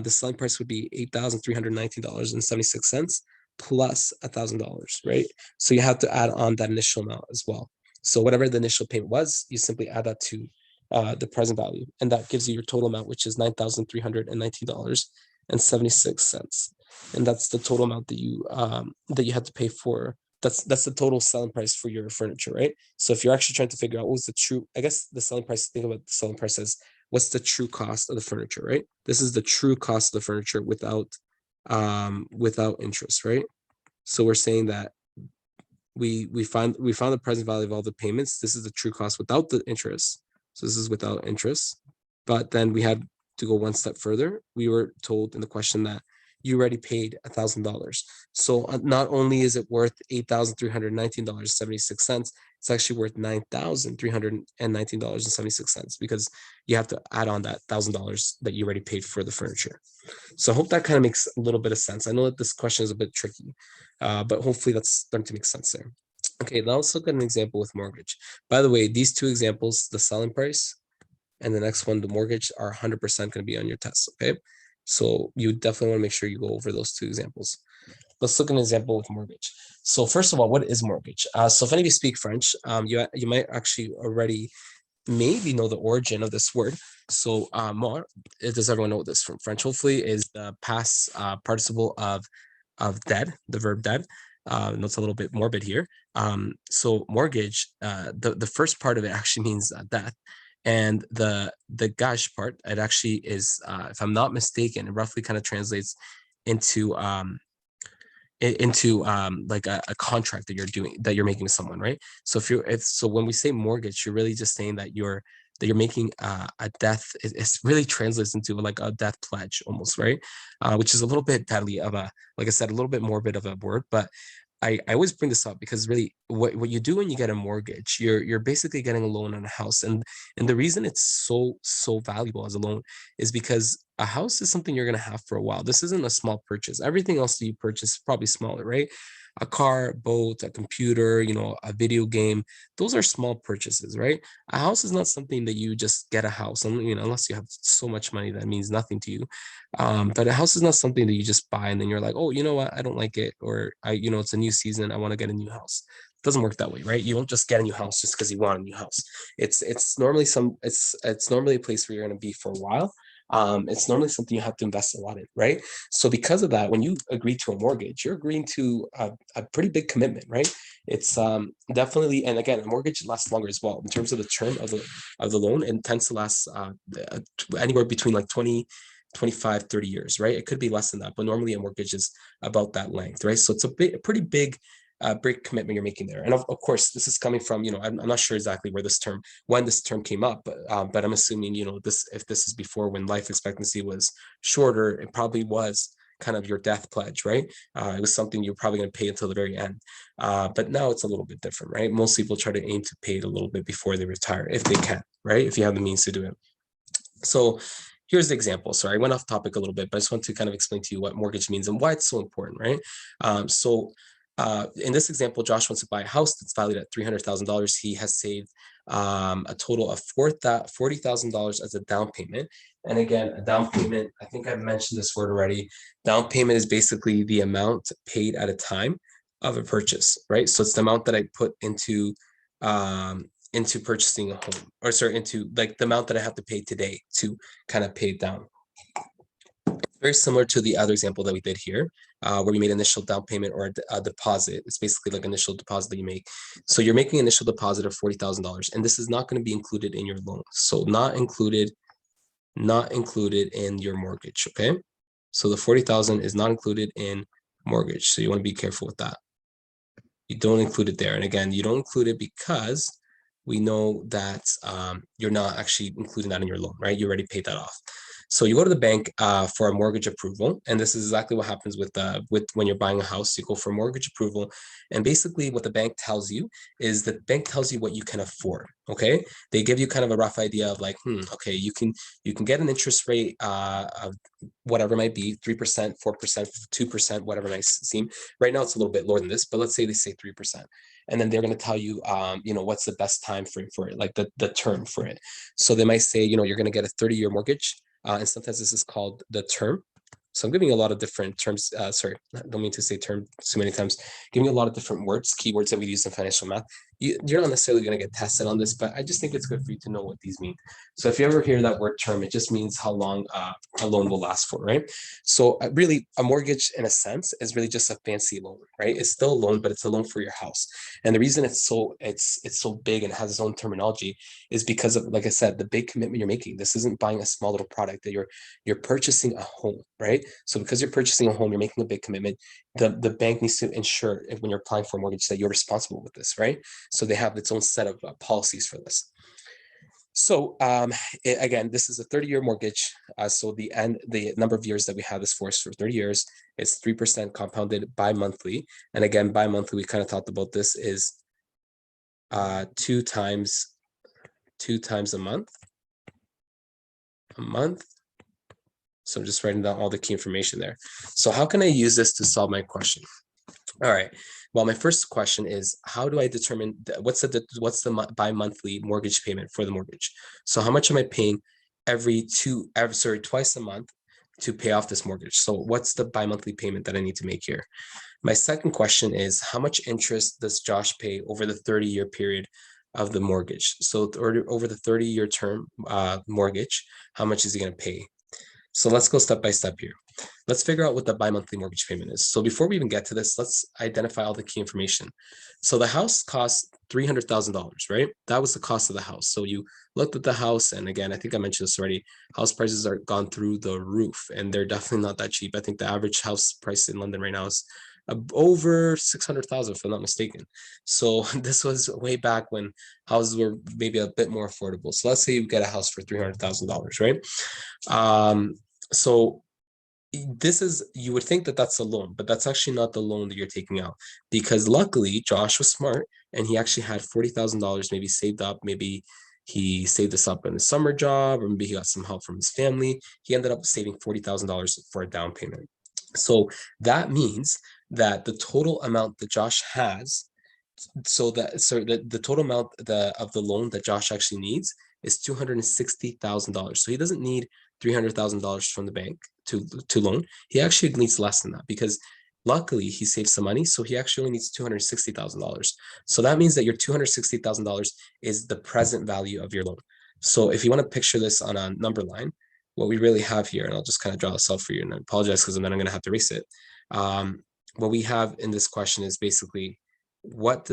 The selling price would be $8,319.76 plus $1,000, right? So you have to add on that initial amount as well. So whatever the initial payment was, you simply add that to the present value, and that gives you your total amount, which is $9,319.76, and that's the total amount that you had to pay for. That's the total selling price for your furniture, right? So if you're actually trying to figure out what was the true, I guess the selling price, think about the selling price as what's the true cost of the furniture, right? This is the true cost of the furniture without interest, right? So we're saying that we found the present value of all the payments. This is the true cost without the interest. So this is without interest. But then we had to go one step further. We were told in the question that you already paid $1,000. So not only is it worth $8,319.76, it's actually worth $9,319.76 because you have to add on that $1,000 that you already paid for the furniture. So I hope that kind of makes a little bit of sense. I know that this question is a bit tricky, but hopefully that's starting to make sense there. Okay, now let's look at an example with mortgage. By the way, these two examples, the selling price and the next one, the mortgage, are 100% going to be on your test, okay? So you definitely want to make sure you go over those two examples. Let's look at an example with mortgage. So first of all, what is mortgage? So if any of you speak French, you might actually already maybe know the origin of this word. So mort, does everyone know this from French? Hopefully, is the past participle of dead, the verb dead. It's a little bit morbid here. So mortgage, the first part of it actually means death. And the gash part, it actually is, if I'm not mistaken, it roughly kind of translates into like a contract that you're making with someone, right? So so when we say mortgage, you're really just saying that you're making a death. It really translates into like a death pledge almost, right? Which is a little bit badly of a, like I said, a little bit morbid of a word, but I always bring this up because really what you do when you get a mortgage, you're basically getting a loan on a house. And the reason it's so valuable as a loan is because a house is something you're going to have for a while. This isn't a small purchase. Everything else that you purchase is probably smaller, right? A car, boat, a computer, a video game. Those are small purchases, right? A house is not something that you just get a house, unless you have so much money that means nothing to you. But a house is not something that you just buy and then you're like, oh, you know what? I don't like it. Or it's a new season. I want to get a new house. It doesn't work that way, right? You don't just get a new house just because you want a new house. It's normally it's normally a place where you're going to be for a while. It's normally something you have to invest a lot in, right? So because of that, when you agree to a mortgage, you're agreeing to a pretty big commitment, right? It's definitely, and again, a mortgage lasts longer as well in terms of the term of the loan. It tends to last anywhere between like 20, 25, 30 years, right? It could be less than that, but normally a mortgage is about that length, right? So it's a pretty big commitment you're making there. And of course, this is coming from, I'm not sure exactly when this term came up, but I'm assuming, if this is before when life expectancy was shorter, it probably was kind of your death pledge, right? It was something you're probably going to pay until the very end. But now it's a little bit different, right? Most people try to aim to pay it a little bit before they retire, if they can, right? If you have the means to do it. So here's the example. Sorry, I went off topic a little bit, but I just want to kind of explain to you what mortgage means and why it's so important, right? In this example, Josh wants to buy a house that's valued at $300,000. He has saved a total of $40,000 as a down payment. And again, a down payment, I think I've mentioned this word already. Down payment is basically the amount paid at a time of a purchase, right? So it's the amount that I put into purchasing a home, or sorry, into like the amount that I have to pay today to kind of pay it down. Very similar to the other example that we did here, where we made initial down payment or a deposit. It's basically like initial deposit that you make. So you're making initial deposit of $40,000, and this is not going to be included in your loan. So not included in your mortgage. Okay, so the 40,000 is not included in mortgage. So you want to be careful with that. You don't include it there, and again, you don't include it because we know that you're not actually including that in your loan, right? You already paid that off. So you go to the bank for a mortgage approval, and this is exactly what happens with when you're buying a house. You go for mortgage approval, and basically what the bank tells you is the bank tells you what you can afford. Okay, they give you kind of a rough idea of like, okay, you can get an interest rate of whatever it might be, 3%, 4%, 2%, whatever it might seem. Right now it's a little bit lower than this, but let's say they say 3%, and then they're going to tell you, what's the best time frame for it, like the term for it. So they might say, you're going to get a 30-year mortgage. And sometimes this is called the term. So I'm giving a lot of different terms. Sorry, I don't mean to say term so many times. Giving a lot of different words, keywords that we use in financial math. You're not necessarily going to get tested on this, but I just think it's good for you to know what these mean. So if you ever hear that word term, it just means how long a loan will last for, right? So really, a mortgage, in a sense, is really just a fancy loan, right? It's still a loan, but it's a loan for your house. And the reason it's so big and has its own terminology is because of, like I said, the big commitment you're making. This isn't buying a small little product, that you're purchasing a home, right? So because you're purchasing a home, you're making a big commitment. The bank needs to ensure, when you're applying for a mortgage, that you're responsible with this, right? So they have its own set of policies for this. So again, this is a 30-year mortgage. So the number of years that we have this for is for 30 years. It's 3% compounded bi-monthly. And again, bi-monthly, we kind of talked about this, is two times a month. So I'm just writing down all the key information there. So how can I use this to solve my question? All right. Well, my first question is, how do I determine what's the bi-monthly mortgage payment for the mortgage? So how much am I paying twice a month to pay off this mortgage? So what's the bi-monthly payment that I need to make here? My second question is, how much interest does Josh pay over the 30-year period of the mortgage? So over the 30-year term mortgage, how much is he going to pay? So let's go step by step here. Let's figure out what the bi-monthly mortgage payment is. So before we even get to this, let's identify all the key information. So the house cost $300,000, right? That was the cost of the house. So you looked at the house, and again, I think I mentioned this already, house prices are gone through the roof, and they're definitely not that cheap. I think the average house price in London right now is over 600,000, if I'm not mistaken. So this was way back when houses were maybe a bit more affordable. So let's say you get a house for $300,000, right? So you would think that that's a loan, but that's actually not the loan that you're taking out, because luckily Josh was smart and he actually had $40,000 maybe saved up. Maybe he saved this up in a summer job, or maybe he got some help from his family. He ended up saving $40,000 for a down payment. So that means that the total amount that Josh has, the total amount of the loan that Josh actually needs is $260,000. So he doesn't need $300,000 from the bank to loan. He actually needs less than that, because luckily he saved some money. So he actually only needs $260,000. So that means that your $260,000 is the present value of your loan. So if you want to picture this on a number line, what we really have here, and I'll just kind of draw this out for you, and I apologize because then I'm going to have to erase it. What we have in this question is basically, we're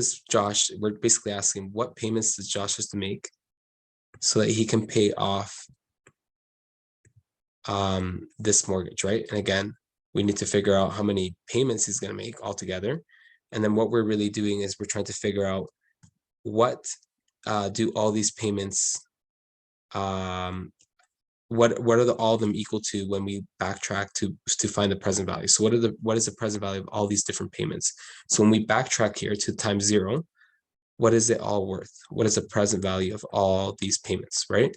basically asking, what payments does Josh has to make so that he can pay off this mortgage, right? And again, we need to figure out how many payments he's going to make altogether. And then what we're really doing is we're trying to figure out, what do all these payments, what are all of them equal to when we backtrack to find the present value? So what is the present value of all these different payments? So when we backtrack here to times 0, what is it all worth? What is the present value of all these payments, right?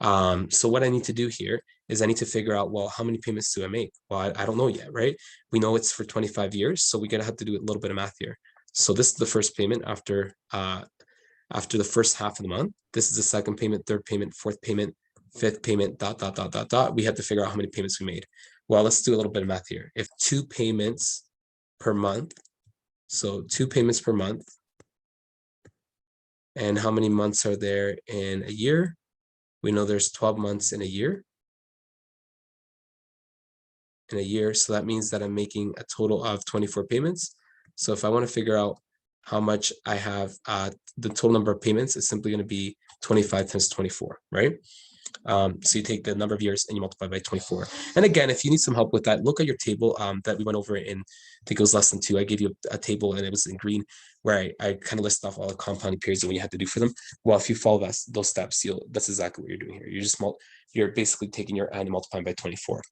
So what I need to do here is I need to figure out, well, how many payments do I make? Well, I don't know yet, right? We know it's for 25 years, so we're gonna have to do a little bit of math here. So this is the first payment after after the first half of the month. This is the second payment, third payment, fourth payment, fifth payment, ... We have to figure out how many payments we made. Well, let's do a little bit of math here. If 2 payments per month, so 2 payments per month, and how many months are there in a year? We know there's 12 months in a year. So that means that I'm making a total of 24 payments. So if I want to figure out how much I have, the total number of payments is simply going to be 25 times 24, right? So you take the number of years and you multiply by 24. And again, if you need some help with that, look at your table that we went over in, I think it was lesson 2. I gave you a table and it was in green where I kind of list off all the compounding periods and what you had to do for them. Well, if you follow those steps, that's exactly what you're doing here. You're basically taking your and multiplying by 24.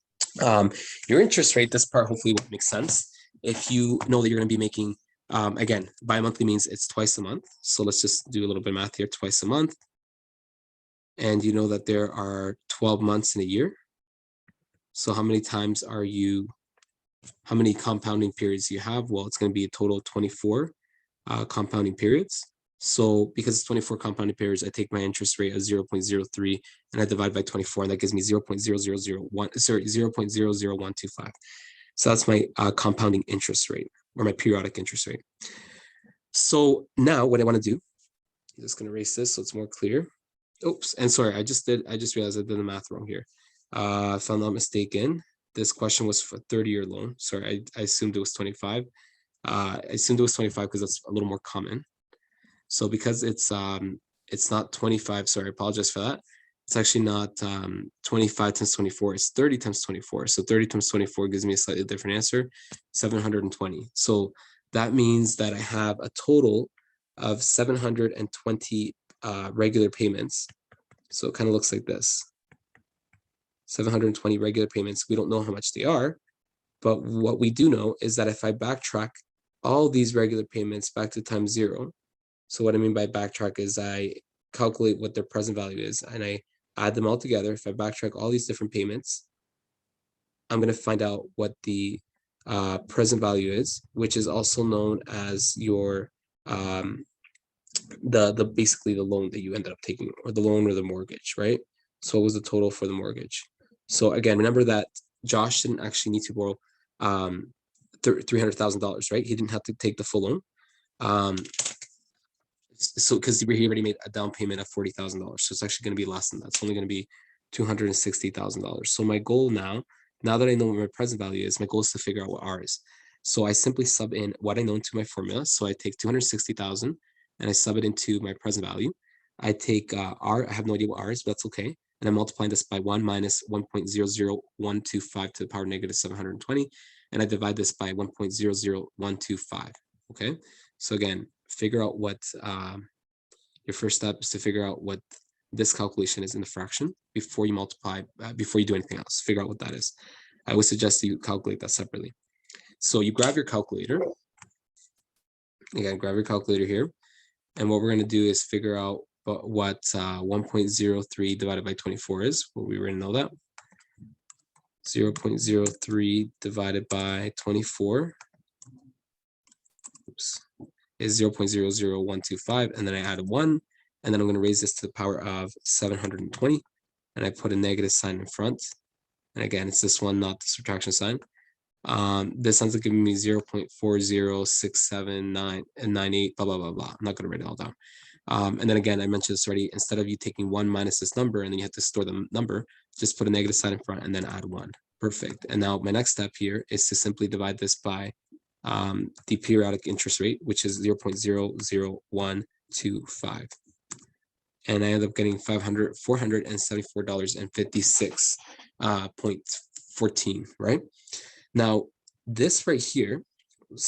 Your interest rate, this part hopefully will make sense. If you know that you're going to be making, again, bi-monthly means it's twice a month. So let's just do a little bit of math here, twice a month. And you know that there are 12 months in a year. So how many compounding periods do you have? Well, it's going to be a total of 24 compounding periods. So because it's 24 compounding periods, I take my interest rate as 0.03 and I divide by 24, and that gives me 0.00125. So that's my compounding interest rate, or my periodic interest rate. So now what I want to do, I'm just going to erase this so it's more clear. Oops, and sorry, I just realized I did the math wrong here. If I'm not mistaken, this question was for 30-year loan. Sorry, I assumed it was 25. I assumed it was 25 because that's a little more common. So because it's not 25, sorry, I apologize for that. It's actually not 25 times 24, it's 30 times 24. So 30 times 24 gives me a slightly different answer, 720. So that means that I have a total of 720 regular payments. So it kind of looks like this. 720 regular payments. We don't know how much they are, but what we do know is that if I backtrack all these regular payments back to time 0, so what I mean by backtrack is I calculate what their present value is and I add them all together. If I backtrack all these different payments, I'm going to find out what the present value is, which is also known as your basically the loan that you ended up taking, or the loan or the mortgage, right? So what was the total for the mortgage? So again, remember that Josh didn't actually need to borrow $300,000, right? He didn't have to take the full loan. So because he already made a down payment of $40,000, so it's actually going to be less than that. It's only going to be $260,000. So my goal now that I know what my present value is, my goal is to figure out what R is. So I simply sub in what I know into my formula. So I take 260,000 and I sub it into my present value. I take R, I have no idea what R is, but that's okay. And I'm multiplying this by 1 minus 1.00125 to the power negative 720. And I divide this by 1.00125, okay? So again, figure out what your first step is to figure out what this calculation is in the fraction before you multiply, before you do anything else. Figure out what that is. I would suggest you calculate that separately. So you grab your calculator. Again, grab your calculator here. And what we're going to do is figure out what 1.03 divided by 24 is. Well, we already know that. 0.03 divided by 24. Oops. Is 0.00125, and then I add a 1, and then I'm going to raise this to the power of 720, and I put a negative sign in front. And again, it's this one, not the subtraction sign. This ends up giving me 0.40679 and 98, blah, blah, blah, blah. I'm not going to write it all down. And then again, I mentioned this already, instead of you taking 1 minus this number, and then you have to store the number, just put a negative sign in front and then add 1. Perfect. And now my next step here is to simply divide this by the periodic interest rate, which is 0.00125. And I end up getting $474.56.14, right? Now, this right here,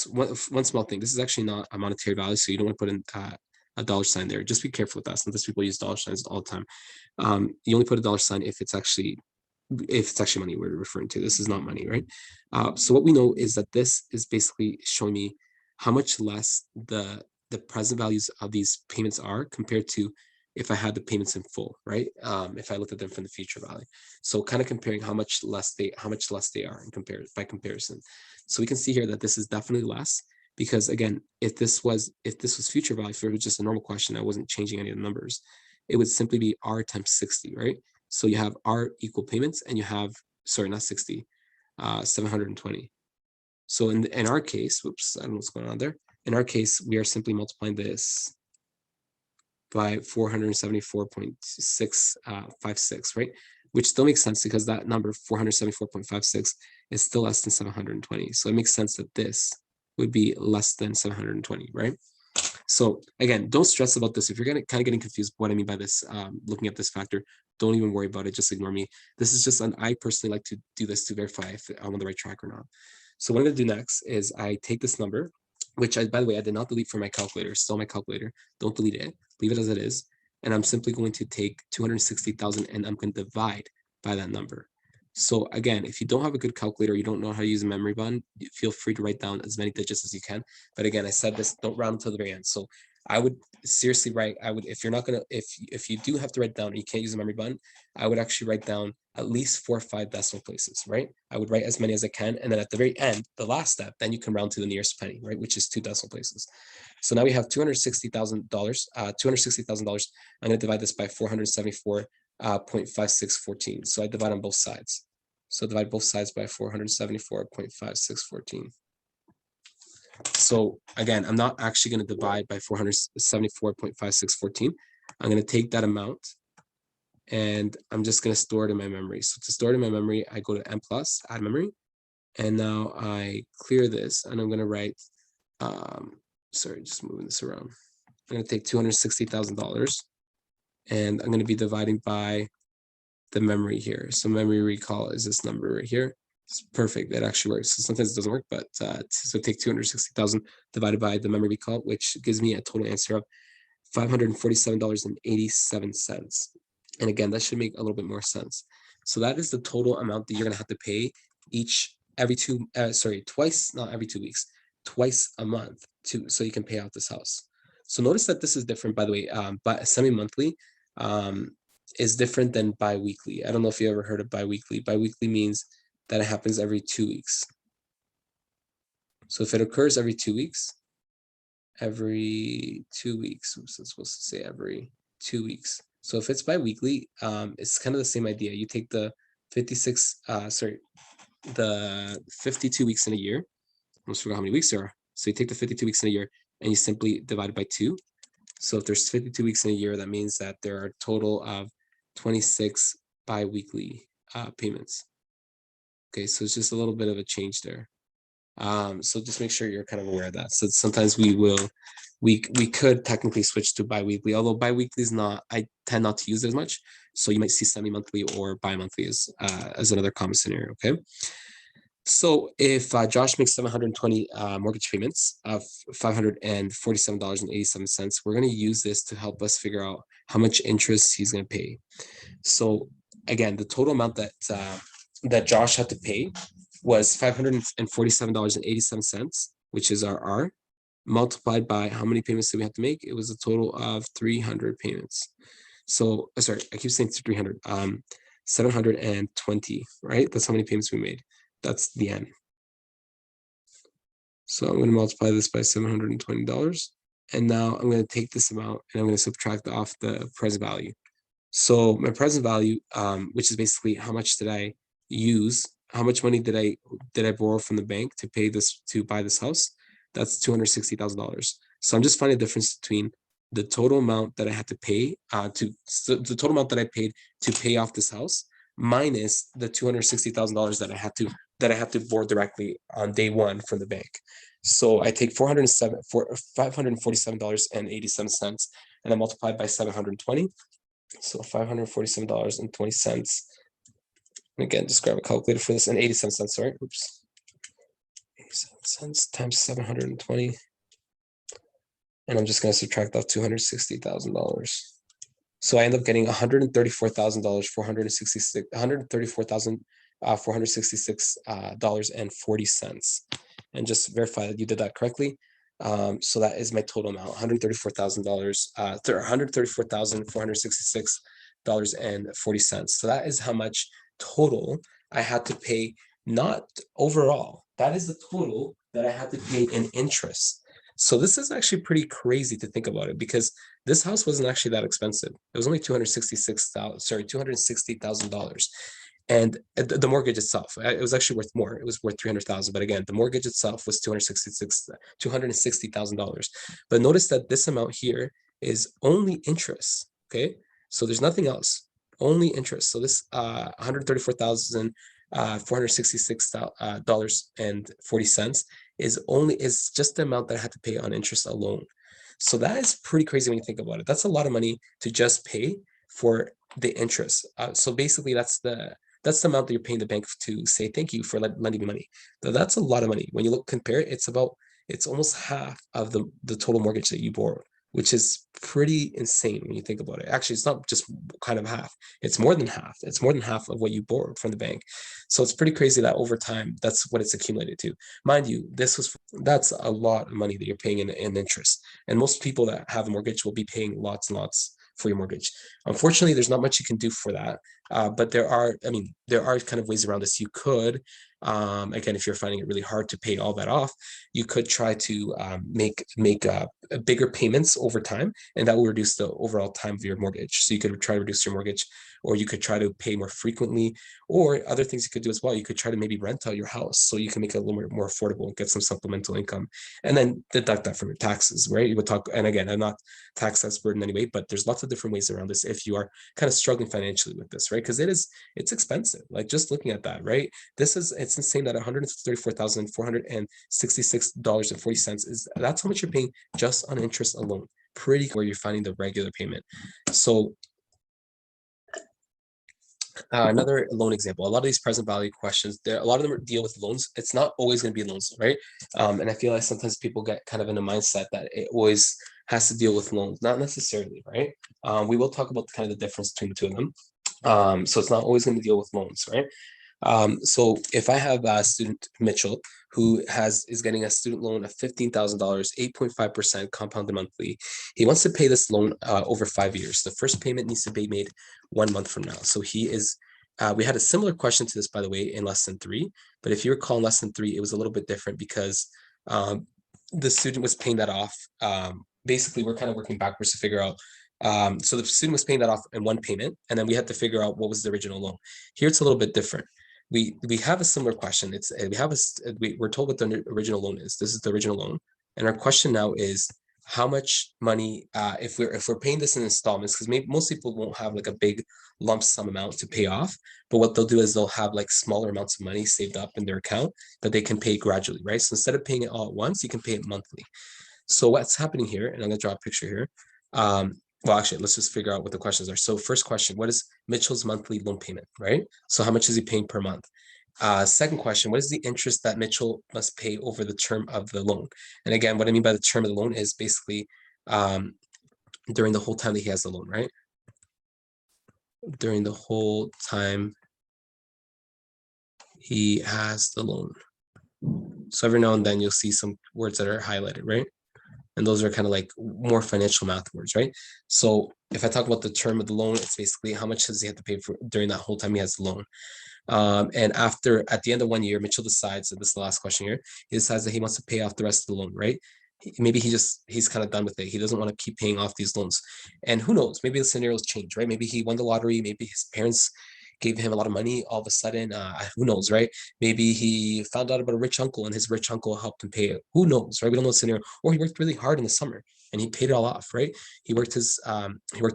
one small thing, this is actually not a monetary value, so you don't want to put in a dollar sign there. Just be careful with that. Sometimes people use dollar signs all the time. You only put a dollar sign if it's actually money we're referring to. This is not money, right? So what we know is that this is basically showing me how much less the present values of these payments are compared to if I had the payments in full, right? If I looked at them from the future value. So kind of comparing how much less they are by comparison. So we can see here that this is definitely less. because again, if this was future value, if it was just a normal question, I wasn't changing any of the numbers, it would simply be R times 60, right? So you have R equal payments, and you have, sorry, not 60, 720. So in our case, whoops, I don't know what's going on there. In our case, we are simply multiplying this by 474.656, right? Which still makes sense because that number 474.56 is still less than 720. So it makes sense that this would be less than 720, right? So again, don't stress about this. If you're kind of getting confused what I mean by this, looking at this factor, don't even worry about it. Just ignore me. This is just I personally like to do this to verify if I'm on the right track or not. So what I'm going to do next is I take this number, which by the way, I did not delete from my calculator. Still my calculator. Don't delete it. Leave it as it is. And I'm simply going to take 260,000 and I'm going to divide by that number. So again, if you don't have a good calculator, you don't know how to use a memory button, feel free to write down as many digits as you can. But again, I said this, don't round until the very end. So I would seriously write, if you're not gonna, if you do have to write down and you can't use a memory button, I would actually write down at least 4 or 5 decimal places, right? I would write as many as I can. And then at the very end, the last step, then you can round to the nearest penny, right? Which is 2 decimal places. So now we have $260,000, $260,000. I'm gonna divide this by 474.5614. So I divide on both sides. So divide both sides by 474.5614. So again, I'm not actually going to divide by 474.5614. I'm going to take that amount and I'm just going to store it in my memory. So to store it in my memory, I go to M plus, add memory. And now I clear this and I'm going to write, sorry, just moving this around. I'm going to take $260,000 and I'm going to be dividing by the memory here. So memory recall is this number right here. It's perfect. That actually works. So sometimes it doesn't work, but so take 260,000 divided by the memory recall, which gives me a total answer of $547.87. And again, that should make a little bit more sense. So that is the total amount that you're going to have to pay twice, not every 2 weeks, twice a month so you can pay out this house. So notice that this is different, by the way, but semi-monthly is different than bi-weekly. I don't know if you ever heard of bi-weekly. Bi-weekly means that it happens every 2 weeks. So if it occurs every 2 weeks, oops, it's supposed to say every 2 weeks. So if it's bi-weekly, it's kind of the same idea. You take the 52 weeks in a year. I almost forgot how many weeks there are. So you take the 52 weeks in a year and you simply divide it by 2. So if there's 52 weeks in a year, that means that there are a total of 26 bi-weekly payments. Okay, so it's just a little bit of a change there. So just make sure you're kind of aware of that. So sometimes we could technically switch to bi-weekly, although bi-weekly is not, I tend not to use it as much. So you might see semi-monthly or bi-monthly as another common scenario, okay? So if Josh makes 720 mortgage payments of $547.87, we're going to use this to help us figure out how much interest he's going to pay. So again, the total amount that Josh had to pay was $547.87, which is our R, multiplied by how many payments did we have to make? It was a total of 300 payments. So sorry, I keep saying 300. 720, right? That's how many payments we made. That's the N. So I'm going to multiply this by $720. And now I'm going to take this amount and I'm going to subtract off the present value. So my present value, which is basically how much did I use, how much money did I borrow from the bank to buy this house? That's $260,000. So I'm just finding the difference between the total amount that I had to pay the total amount that I paid to pay off this house minus the $260,000 that I had to borrow directly on day one from the bank. So I take $547.87 and I multiply by 720. So $547.20. Again, just grab a calculator for this, and 87 cents, sorry. Oops. 87 cents times 720. And I'm just going to subtract off $260,000. So I end up getting $134,466.40. And just verify that you did that correctly. So that is my total amount, $134,000, $134,466.40. So that is how much total I had to pay, not overall. That is the total that I had to pay in interest. So this is actually pretty crazy to think about it, because this house wasn't actually that expensive. It was only $260,000, and the mortgage itself, it was actually worth more. It was worth 300,000, but again, the mortgage itself was $260,000. But notice that this amount here is only interest. Okay, so there's nothing else, only interest. So this $134,466.40 is just the amount that I had to pay on interest alone. So that is pretty crazy when you think about it. That's a lot of money to just pay for the interest. So basically, that's the amount that you're paying the bank to say thank you for lending me money. That's a lot of money. When you compare it, it's almost half of the total mortgage that you borrowed, which is pretty insane when you think about it. Actually, it's not just kind of half. It's more than half. It's more than half of what you borrowed from the bank. So it's pretty crazy that over time, that's what it's accumulated to. Mind you, that's a lot of money that you're paying in interest. And most people that have a mortgage will be paying lots and lots for your mortgage. Unfortunately, there's not much you can do for that. But there are kind of ways around this. You could, again, if you're finding it really hard to pay all that off, you could try to make bigger payments over time, and that will reduce the overall time of your mortgage. So you could try to reduce your mortgage, or you could try to pay more frequently, or other things you could do as well. You could try to maybe rent out your house so you can make it a little more affordable and get some supplemental income, and then deduct that from your taxes, right? You would talk, and again, I'm not tax expert in any way, but there's lots of different ways around this if you are kind of struggling financially with this, right? Because it's expensive. Like, just looking at that, right? It's insane that $134,466.40 that's how much you're paying just on interest alone. Pretty where you're finding the regular payment. So another loan example. A lot of these present value questions, a lot of them deal with loans. It's not always going to be loans, right? And I feel like sometimes people get kind of in a mindset that it always has to deal with loans. Not necessarily, right? We will talk about kind of the difference between the two of them. So it's not always going to deal with loans, right? So if I have a student, Mitchell, who is getting a student loan of $15,000, 8.5% compounded monthly, he wants to pay this loan over 5 years. The first payment needs to be made 1 month from now. So we had a similar question to this, by the way, in lesson 3. But if you recall, in lesson 3, it was a little bit different because the student was paying that off. Basically, we're kind of working backwards to figure out. So the student was paying that off in one payment, and then we had to figure out what was the original loan. Here, it's a little bit different. We have a similar question. We're told what the original loan is. This is the original loan, and our question now is how much money if we're paying this in installments, because maybe most people won't have like a big lump sum amount to pay off, but what they'll do is they'll have like smaller amounts of money saved up in their account that they can pay gradually, right? So instead of paying it all at once, you can pay it monthly. So what's happening here, and I'm going to draw a picture here. Well, actually, let's just figure out what the questions are. So first question, what is Mitchell's monthly loan payment, right? So how much is he paying per month? Second question, what is the interest that Mitchell must pay over the term of the loan? And again, what I mean by the term of the loan is basically during the whole time that he has the loan, right? During the whole time he has the loan. So every now and then you'll see some words that are highlighted, right? And those are kind of like more financial math words, right? So if I talk about the term of the loan, it's basically how much does he have to pay for during that whole time he has the loan. And at the end of 1 year, Mitchell decides, and this is the last question here, he decides that he wants to pay off the rest of the loan, right? Maybe he's kind of done with it. He doesn't want to keep paying off these loans. And who knows, maybe the scenarios change, right? Maybe he won the lottery, maybe his parents gave him a lot of money all of a sudden. Who knows, right? Maybe he found out about a rich uncle and his rich uncle helped him pay it. Who knows, right? We don't know the scenario. Or he worked really hard in the summer and he paid it all off, right? He worked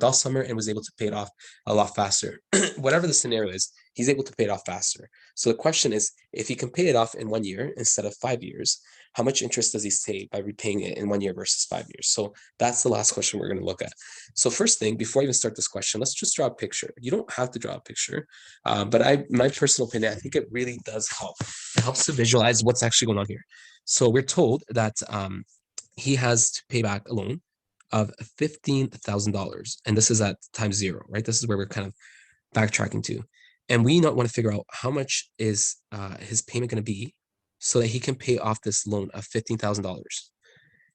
all summer and was able to pay it off a lot faster. Whatever the scenario is, he's able to pay it off faster. So the question is, if he can pay it off in 1 year instead of 5 years, how much interest does he save by repaying it in 1 year versus 5 years? So that's the last question we're going to look at. So first thing, before I even start this question, let's just draw a picture. You don't have to draw a picture, but my personal opinion, I think it really does help. It helps to visualize what's actually going on here. So we're told that he has to pay back a loan of $15,000, and this is at time 0, right? This is where we're kind of backtracking to, and we not want to figure out how much is his payment going to be so that he can pay off this loan of $15,000.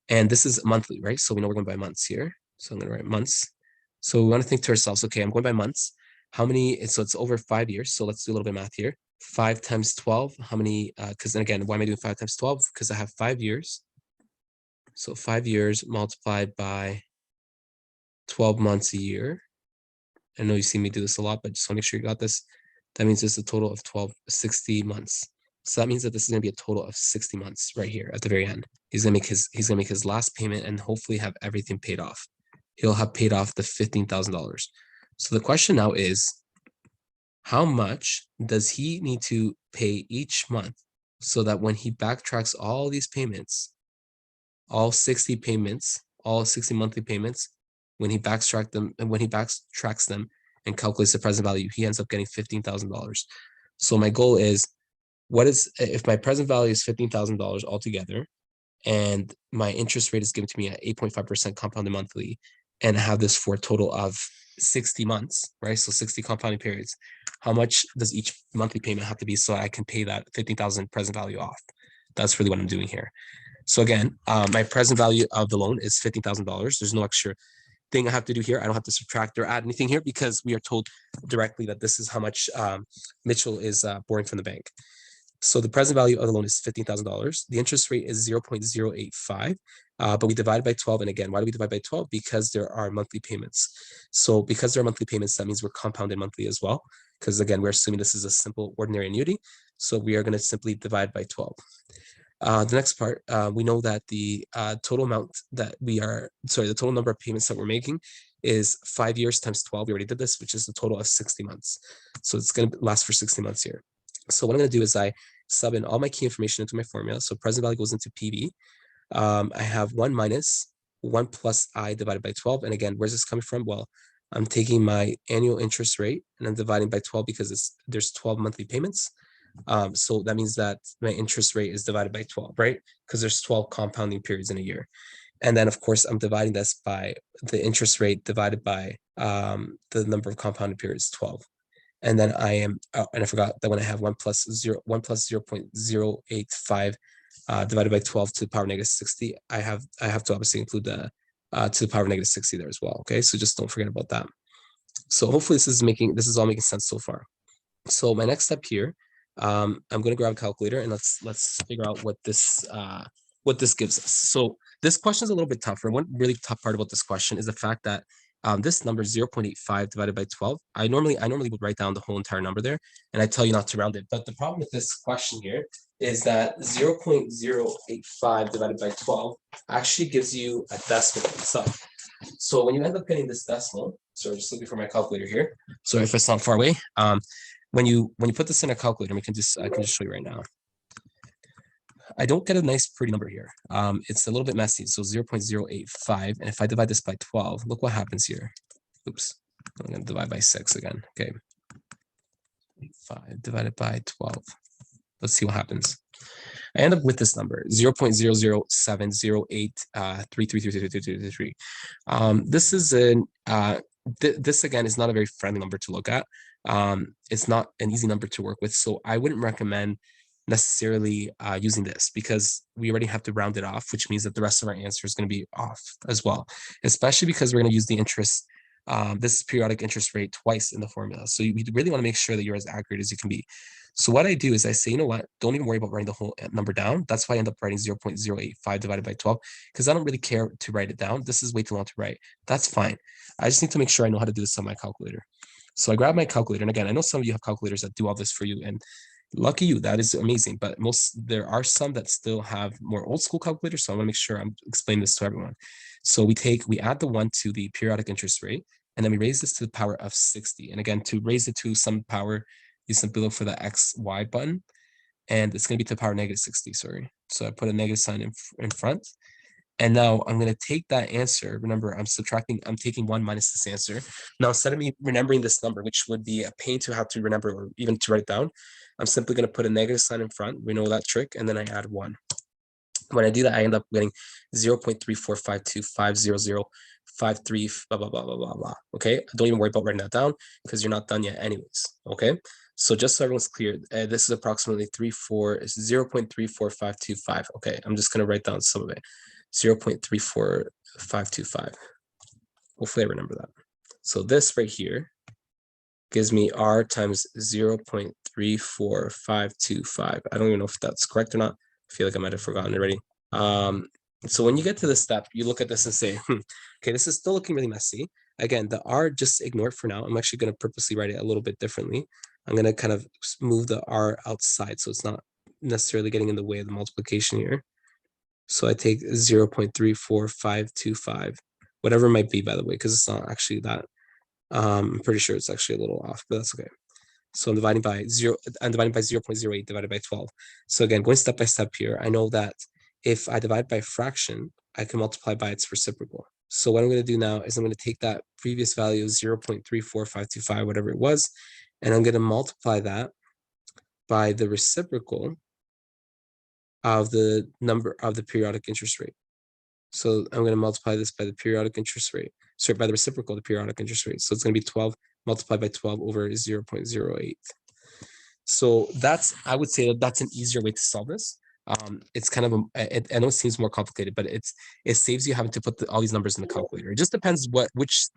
And this is monthly, right? So we know we're going by months here. So I'm going to write months. So we want to think to ourselves, okay, I'm going by months. How many? So it's over 5 years. So let's do a little bit of math here. 5 times 12, how many, because then again, why am I doing 5 times 12? Because I have 5 years. So 5 years multiplied by 12 months a year. I know you see me do this a lot, but just want to make sure you got this. That means it's a total of 60 months. So that means that this is going to be a total of 60 months right here at the very end. He's gonna make his last payment and hopefully have everything paid off. He'll have paid off the $15,000. So the question now is, how much does he need to pay each month so that when he backtracks all these payments, all 60 payments, all 60 monthly payments, when he backtracks them and calculates the present value, he ends up getting $15,000. So my goal is, what is, if my present value is $15,000 altogether, and my interest rate is given to me at 8.5% compounded monthly, and I have this for a total of 60 months, right? So 60 compounding periods. How much does each monthly payment have to be so I can pay that 15,000 present value off? That's really what I'm doing here. So again, my present value of the loan is $15,000. There's no extra thing I have to do here. I don't have to subtract or add anything here because we are told directly that this is how much Mitchell is borrowing from the bank. So the present value of the loan is $15,000. The interest rate is 0.085, but we divide by 12. And again, why do we divide by 12? Because there are monthly payments. So because there are monthly payments, that means we're compounded monthly as well. Because again, we're assuming this is a simple ordinary annuity. So we are going to simply divide by 12. The next part, we know that the total amount that the total number of payments that we're making is 5 years times 12. We already did this, which is a total of 60 months. So it's going to last for 60 months here. So what I'm going to do is I sub in all my key information into my formula. So present value goes into PV. I have 1 minus 1 plus I divided by 12. And again, where's this coming from? Well, I'm taking my annual interest rate and I'm dividing by 12 because there's 12 monthly payments. So that means that my interest rate is divided by 12, right? Because there's 12 compounding periods in a year. And then, of course, I'm dividing this by the interest rate divided by the number of compounded periods, 12. And then I am, and I forgot that when I have 1 plus 0.085 divided by 12 to the power negative 60, I have to obviously include the to the power negative 60 there as well. Okay, so just don't forget about that. So hopefully this is all making sense so far. So my next step here, I'm going to grab a calculator and let's figure out what this gives us. So this question is a little bit tougher. One really tough part about this question is the fact that this number 0.85 divided by 12. I normally would write down the whole entire number there, and I tell you not to round it. But the problem with this question here is that 0.085 divided by 12 actually gives you a decimal itself. So when you end up getting this decimal, so just looking for my calculator here. So if it's not far away, when you put this in a calculator, I can just show you right now. I don't get a nice pretty number here. It's a little bit messy. So 0.085. And if I divide this by 12, look what happens here. Oops. I'm going to divide by 6 again. Okay. 5 divided by 12. Let's see what happens. I end up with this number, 0.00708333333. This is this again is not a very friendly number to look at. It's not an easy number to work with, so I wouldn't recommend necessarily using this because we already have to round it off, which means that the rest of our answer is going to be off as well, especially because we're going to use the interest, this periodic interest rate twice in the formula. So you really want to make sure that you're as accurate as you can be. So what I do is I say, you know what, don't even worry about writing the whole number down. That's why I end up writing 0.085 divided by 12, because I don't really care to write it down. This is way too long to write. That's fine. I just need to make sure I know how to do this on my calculator. So I grab my calculator. And again, I know some of you have calculators that do all this for you. And lucky you, that is amazing. But there are some that still have more old school calculators. So I want to make sure I'm explaining this to everyone. So we add the 1 to the periodic interest rate, and then we raise this to the power of 60. And again, to raise it to some power, you simply look for the XY button, and it's going to be to the power negative 60, sorry. So I put a negative sign in front. And now I'm going to take that answer. Remember, I'm taking 1 minus this answer. Now, instead of me remembering this number, which would be a pain to have to remember or even to write down, I'm simply going to put a negative sign in front. We know that trick. And then I add 1. When I do that, I end up getting 0.345250053, blah, blah, blah, blah, blah, blah. Okay, don't even worry about writing that down because you're not done yet anyways. Okay, so just so everyone's clear, this is approximately 0.34525. Okay, I'm just going to write down some of it. 0.34525. Hopefully I remember that. So this right here gives me R times 0.34525. I don't even know if that's correct or not. I feel like I might have forgotten already. So when you get to this step, you look at this and say, okay, this is still looking really messy. Again, the R, just ignore it for now. I'm actually going to purposely write it a little bit differently. I'm going to kind of move the R outside so it's not necessarily getting in the way of the multiplication here. So I take 0.34525, whatever it might be, by the way, because it's not actually that. I'm pretty sure it's actually a little off, but that's okay. So I'm dividing by 0.08 divided by 12. So again, going step by step here, I know that if I divide by a fraction, I can multiply by its reciprocal. So what I'm going to do now is I'm going to take that previous value of 0.34525, whatever it was, and I'm going to multiply that by the reciprocal of the number of the periodic interest rate. So I'm going to multiply this by the periodic interest rate, sorry, by the reciprocal of the periodic interest rate. So it's going to be 12 multiplied by 12 over 0.08. So that's, I would say that that's an easier way to solve this. It's kind of, I know it seems more complicated, but it saves you having to put all these numbers in the calculator. It just depends which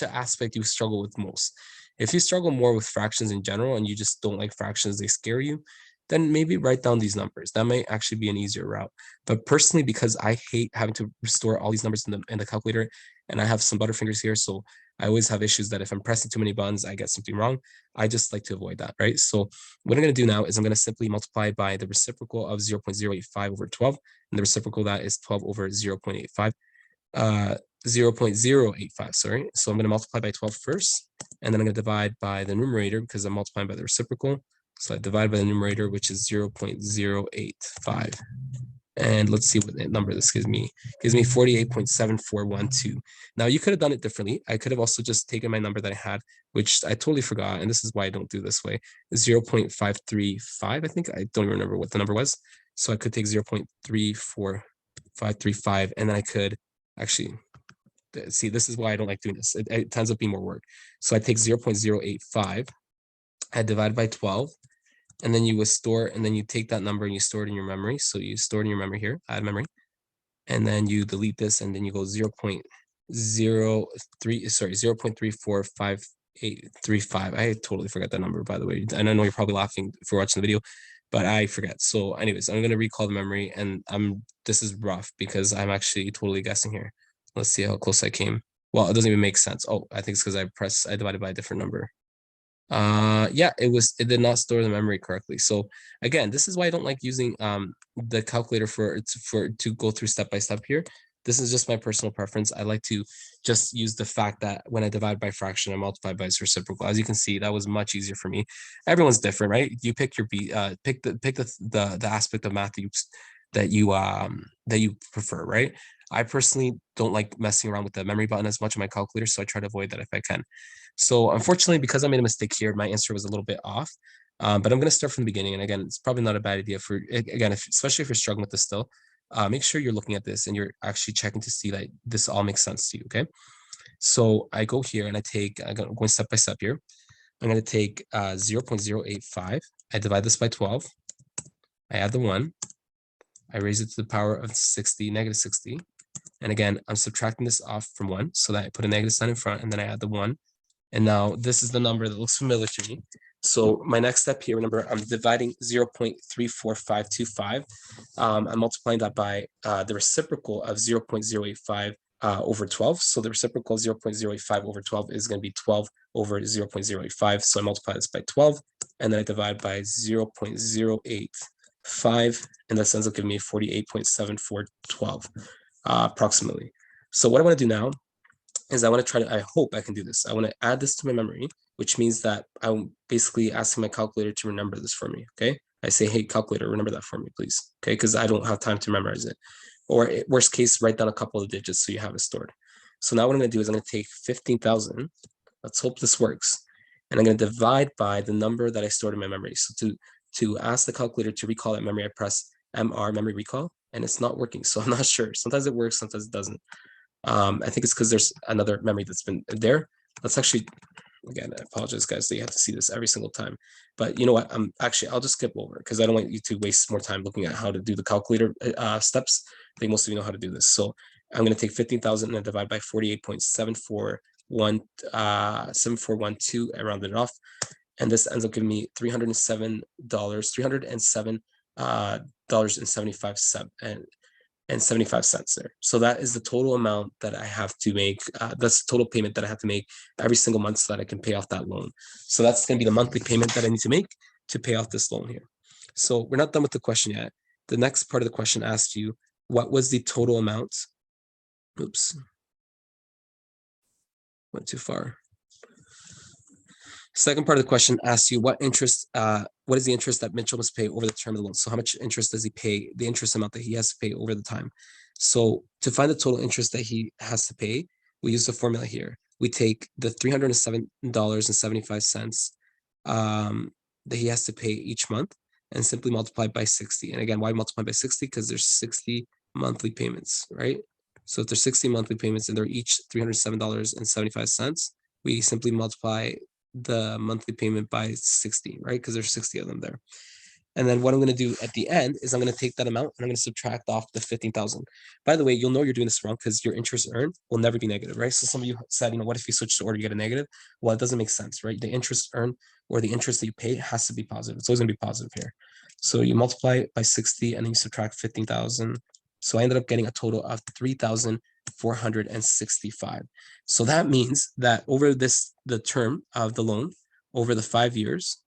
aspect you struggle with most. If you struggle more with fractions in general and you just don't like fractions, they scare you, then maybe write down these numbers. That might actually be an easier route. But personally, because I hate having to restore all these numbers in the calculator, and I have some butterfingers here, so I always have issues that if I'm pressing too many buttons, I get something wrong. I just like to avoid that, right? So what I'm going to do now is I'm going to simply multiply by the reciprocal of 0.085 over 12, and the reciprocal of that is 12 over 0.85. 0.085, sorry. So I'm going to multiply by 12 first, and then I'm going to divide by the numerator because I'm multiplying by the reciprocal. So I divide by the numerator, which is 0.085. And let's see what number this gives me. It gives me 48.7412. Now you could have done it differently. I could have also just taken my number that I had, which I totally forgot. And this is why I don't do this way. 0.535, I think. I don't even remember what the number was. So I could take 0.34535, and then I could actually see, this is why I don't like doing this. It ends up being more work. So I take 0.085, I divide by 12, and then you would store, and then you take that number and you store it in your memory. So you store it in your memory here, add memory, and then you delete this, and then you go 0.3453835. I totally forgot that number, by the way. And I know you're probably laughing for watching the video, but I forget. So anyways, I'm going to recall the memory, and this is rough because I'm actually totally guessing here. Let's see how close I came. Well, it doesn't even make sense. Oh, I think it's because I divided by a different number. Yeah, it did not store the memory correctly. So again, this is why I don't like using the calculator to go through step by step here. This is just my personal preference. I like to just use the fact that when I divide by fraction, I multiply by its reciprocal. As you can see, that was much easier for me. Everyone's different, right? You pick the aspect of math that you prefer, right? I personally don't like messing around with the memory button as much on my calculator, so I try to avoid that if I can. So unfortunately, because I made a mistake here, my answer was a little bit off. But I'm going to start from the beginning. And again, it's probably not a bad idea especially if you're struggling with this still. Make sure you're looking at this and you're actually checking to see that this all makes sense to you. Okay. So I go here and I'm going step by step here. I'm going to take 0.085. I divide this by 12. I add the 1. I raise it to the power of 60, negative 60. And again, I'm subtracting this off from 1 so that I put a negative sign in front, and then I add the 1. And now this is the number that looks familiar to me. So my next step here, remember, I'm dividing 0.34525. I'm multiplying that by the reciprocal of 0.085 over 12. So the reciprocal of 0.085 over 12 is going to be 12 over 0.085. So I multiply this by 12, and then I divide by 0.085, and that ends up giving me 48.7412 approximately. So what I want to do now is I hope I can do this. I want to add this to my memory, which means that I'm basically asking my calculator to remember this for me, okay? I say, hey, calculator, remember that for me, please, okay? Because I don't have time to memorize it. Or worst case, write down a couple of digits so you have it stored. So now what I'm going to do is I'm going to take 15,000. Let's hope this works. And I'm going to divide by the number that I stored in my memory. So to ask the calculator to recall that memory, I press MR, memory recall, and it's not working. So I'm not sure. Sometimes it works, sometimes it doesn't. I think it's because there's another memory that's been there. That's actually, again, I apologize, guys, that you have to see this every single time. But you know what? I'll just skip over because I don't want you to waste more time looking at how to do the calculator steps. I think most of you know how to do this. So I'm going to take 15,000 and divide by 48.74 7412. I rounded it off, and this ends up giving me $307, dollars and 75 cents there. So that is the total amount that I have to make. That's the total payment that I have to make every single month so that I can pay off that loan. So that's going to be the monthly payment that I need to make to pay off this loan here. So we're not done with the question yet. The next part of the question asks you, what was the total amount? Oops. Went too far. Second part of the question asks you what is the interest that Mitchell must pay over the term of the loan? So how much interest does he pay, the interest amount that he has to pay over the time? So to find the total interest that he has to pay, we use the formula here. We take the $307.75 that he has to pay each month and simply multiply by 60. And again, why multiply by 60? Because there's 60 monthly payments, right? So if there's 60 monthly payments and they're each $307.75, we simply multiply the monthly payment by 60, right? Because there's 60 of them there. And then what I'm going to do at the end is I'm going to take that amount and I'm going to subtract off the 15,000. By the way, you'll know you're doing this wrong because your interest earned will never be negative, right? So some of you said, what if you switch to order, you get a negative? Well, it doesn't make sense, right? The interest earned or the interest that you pay has to be positive. It's always going to be positive here. So you multiply it by 60 and then you subtract 15,000. So I ended up getting a total of 3,465. So that means that over the term of the loan, over the 5 years,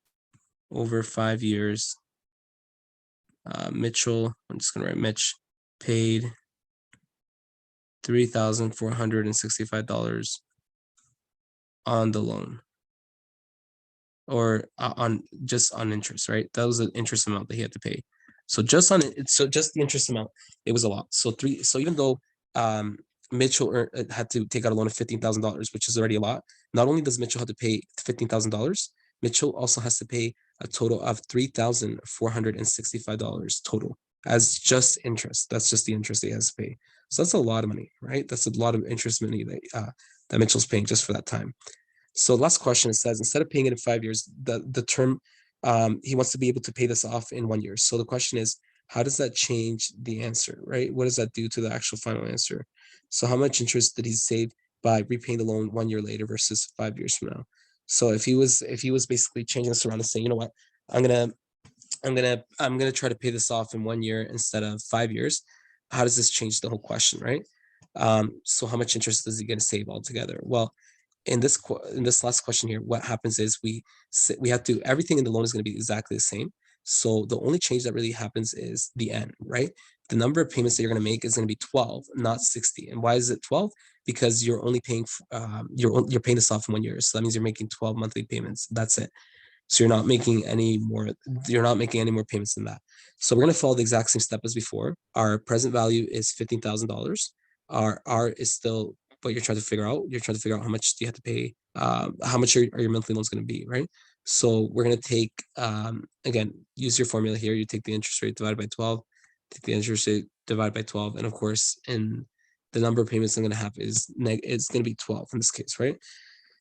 Mitchell, I'm just going to write Mitch, paid $3,465 on the loan, or on interest, right? That was the interest amount that he had to pay. So just the interest amount, it was a lot. So even though Mitchell had to take out a loan of $15,000, which is already a lot, not only does Mitchell have to pay $15,000, Mitchell also has to pay a total of $3,465 total as just interest. That's just the interest he has to pay. So that's a lot of money, right? That's a lot of interest money that Mitchell's paying just for that time. So last question, it says, instead of paying it in 5 years, the term, he wants to be able to pay this off in 1 year. So the question is, how does that change the answer, right? What does that do to the actual final answer? So how much interest did he save by repaying the loan 1 year later versus 5 years from now? So if he was basically changing this around and saying, you know what, I'm gonna try to pay this off in 1 year instead of 5 years, how does this change the whole question, right? So how much interest is he going to save altogether? Well, in this last question here, what happens is we have to, everything in the loan is going to be exactly the same. So the only change that really happens is the end, right? The number of payments that you're going to make is going to be 12, not 60. And why is it 12? Because you're only paying, you're paying this off in 1 year. So that means you're making 12 monthly payments. That's it. So you're not making any more payments than that. So we're going to follow the exact same step as before. Our present value is $15,000. Our R is still what you're trying to figure out. You're trying to figure out how much do you have to pay, how much are your monthly loans going to be, right? So we're going to take, again, use your formula here. You take the interest rate divided by 12, take the interest rate divided by 12. And of course, in the number of payments I'm going to have is it's going to be 12 in this case, right?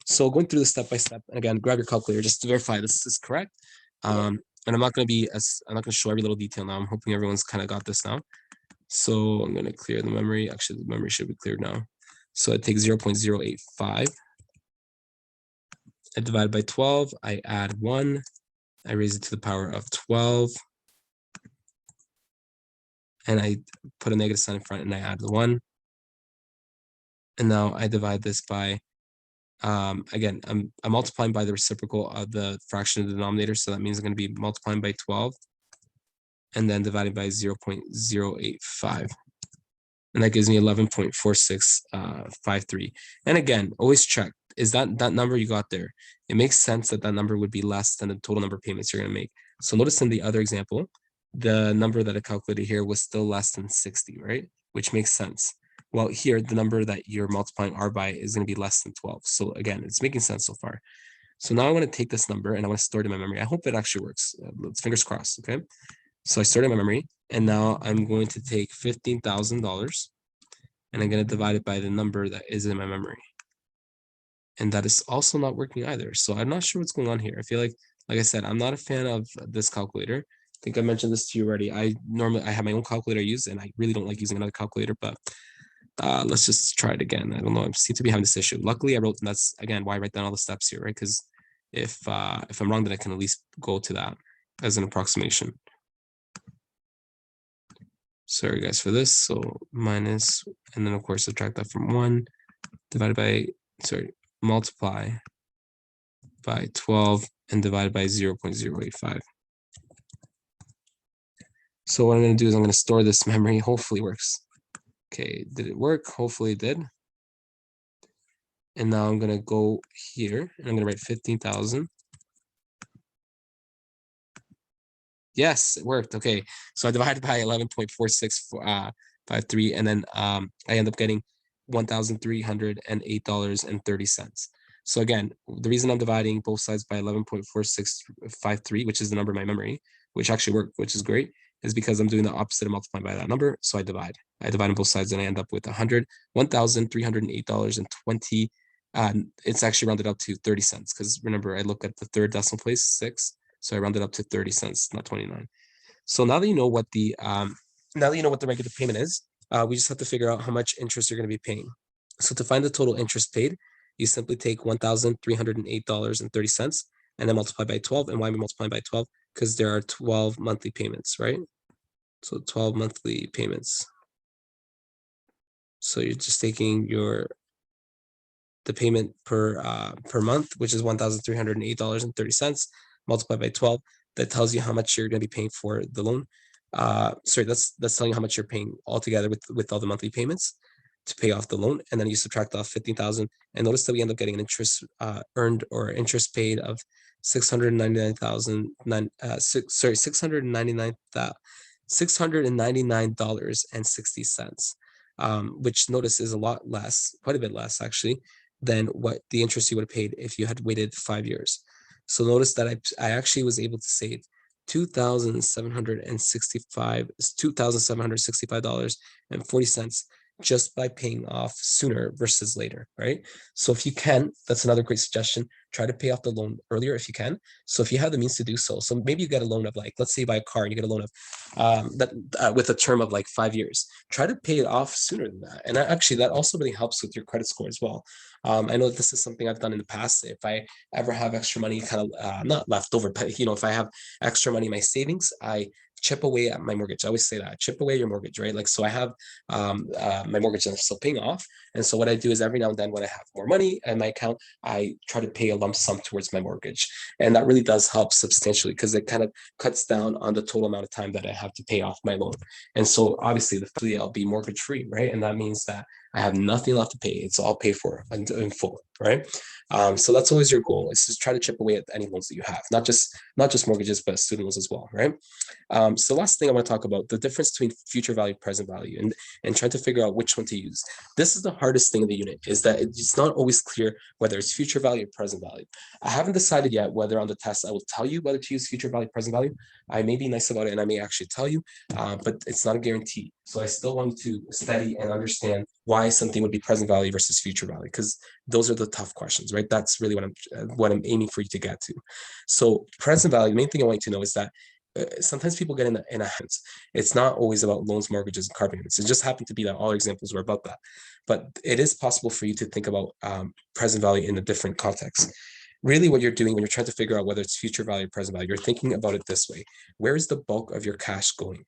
So going through the step by step, and again, grab your calculator just to verify this is correct. And I'm not going to show every little detail now. I'm hoping everyone's kind of got this now. So I'm going to clear the memory. Actually, the memory should be cleared now. So I take 0.085. I divide by 12. I add 1. I raise it to the power of 12. And I put a negative sign in front and I add the 1. And now I divide this by, again, I'm multiplying by the reciprocal of the fraction of the denominator. So that means I'm going to be multiplying by 12 and then dividing by 0.085. And that gives me 11.4653. And again, always check, is that number you got there? It makes sense that number would be less than the total number of payments you're going to make. So notice in the other example, the number that I calculated here was still less than 60, right? Which makes sense. Well, here, the number that you're multiplying R by is going to be less than 12. So again, it's making sense so far. So now I want to take this number and I want to store it in my memory. I hope it actually works. Fingers crossed, okay? So I stored it in my memory, and now I'm going to take $15,000 and I'm going to divide it by the number that is in my memory. And that is also not working either. So I'm not sure what's going on here. I feel like I said, I'm not a fan of this calculator. I think I mentioned this to you already. I have my own calculator I use, and I really don't like using another calculator, but Let's just try it again. I don't know. I seem to be having this issue. Luckily, I wrote, and that's again why I write down all the steps here, right? Because if I'm wrong, then I can at least go to that as an approximation. Sorry guys for this. So minus, and then of course subtract that from 1 divided by, multiply by 12 and divide by 0.085. So what I'm going to do is I'm going to store this memory. Hopefully it works. Okay, did it work? Hopefully it did. And now I'm going to go here and I'm going to write 15,000. Yes, it worked. Okay, so I divided by 11.4653, and then I end up getting $1,308.30. So again, the reason I'm dividing both sides by 11.4653, which is the number in my memory, which actually worked, which is great, is because I'm doing the opposite of multiplying by that number. So I divide on both sides, and I end up with $1,308.20. It's actually rounded up to 30 cents because remember, I look at the third decimal place, 6. So I rounded up to 30 cents, not 29. So now that you know what the regular payment is, we just have to figure out how much interest you're going to be paying. So to find the total interest paid, you simply take $1,308.30 and then multiply by 12. And why am I multiplying by 12? Because there are 12 monthly payments, right? So 12 monthly payments. So you're just taking the payment per month, which is $1,308.30, multiplied by 12. That tells you how much you're going to be paying for the loan. That's telling you how much you're paying altogether with all the monthly payments to pay off the loan, and then you subtract off 15,000. And notice that we end up getting an interest earned or interest paid of $699.60, which notice is a lot less, quite a bit less actually, than what the interest you would have paid if you had waited 5 years. So notice that I actually was able to save $2,765.40 just by paying off sooner versus later, right? So if you can, that's another great suggestion. Try to pay off the loan earlier if you can. So if you have the means to do so, so maybe you get a loan of like, let's say you buy a car and you get a loan of with a term of like 5 years. Try to pay it off sooner than that. And actually, that also really helps with your credit score as well. I know this is something I've done in the past. If I ever have extra money, kind of not left over, but if I have extra money in my savings, I chip away at my mortgage. I always say that, chip away your mortgage, right? Like, so I have my mortgage that I'm still paying off. And so what I do is every now and then when I have more money in my account, I try to pay a lump sum towards my mortgage. And that really does help substantially because it kind of cuts down on the total amount of time that I have to pay off my loan. And so obviously I'll be mortgage free, right? And that means that I have nothing left to pay. It's all paid for in full, right? So that's always your goal. Is just try to chip away at any loans that you have, not just mortgages, but student loans as well, right? So the last thing I want to talk about, the difference between future value, present value, and try to figure out which one to use. This is the hardest thing in the unit, is that it's not always clear whether it's future value or present value. I haven't decided yet whether on the test I will tell you whether to use future value, present value. I may be nice about it and I may actually tell you, but it's not a guarantee. So I still want to study and understand why something would be present value versus future value, because those are the tough questions, right? That's really what I'm aiming for you to get to. So present value, the main thing I want you to know is that sometimes people get in a hands. It's not always about loans, mortgages, and car payments. It just happened to be that all examples were about that. But it is possible for you to think about present value in a different context. Really what you're doing when you're trying to figure out whether it's future value or present value, you're thinking about it this way. Where is the bulk of your cash going?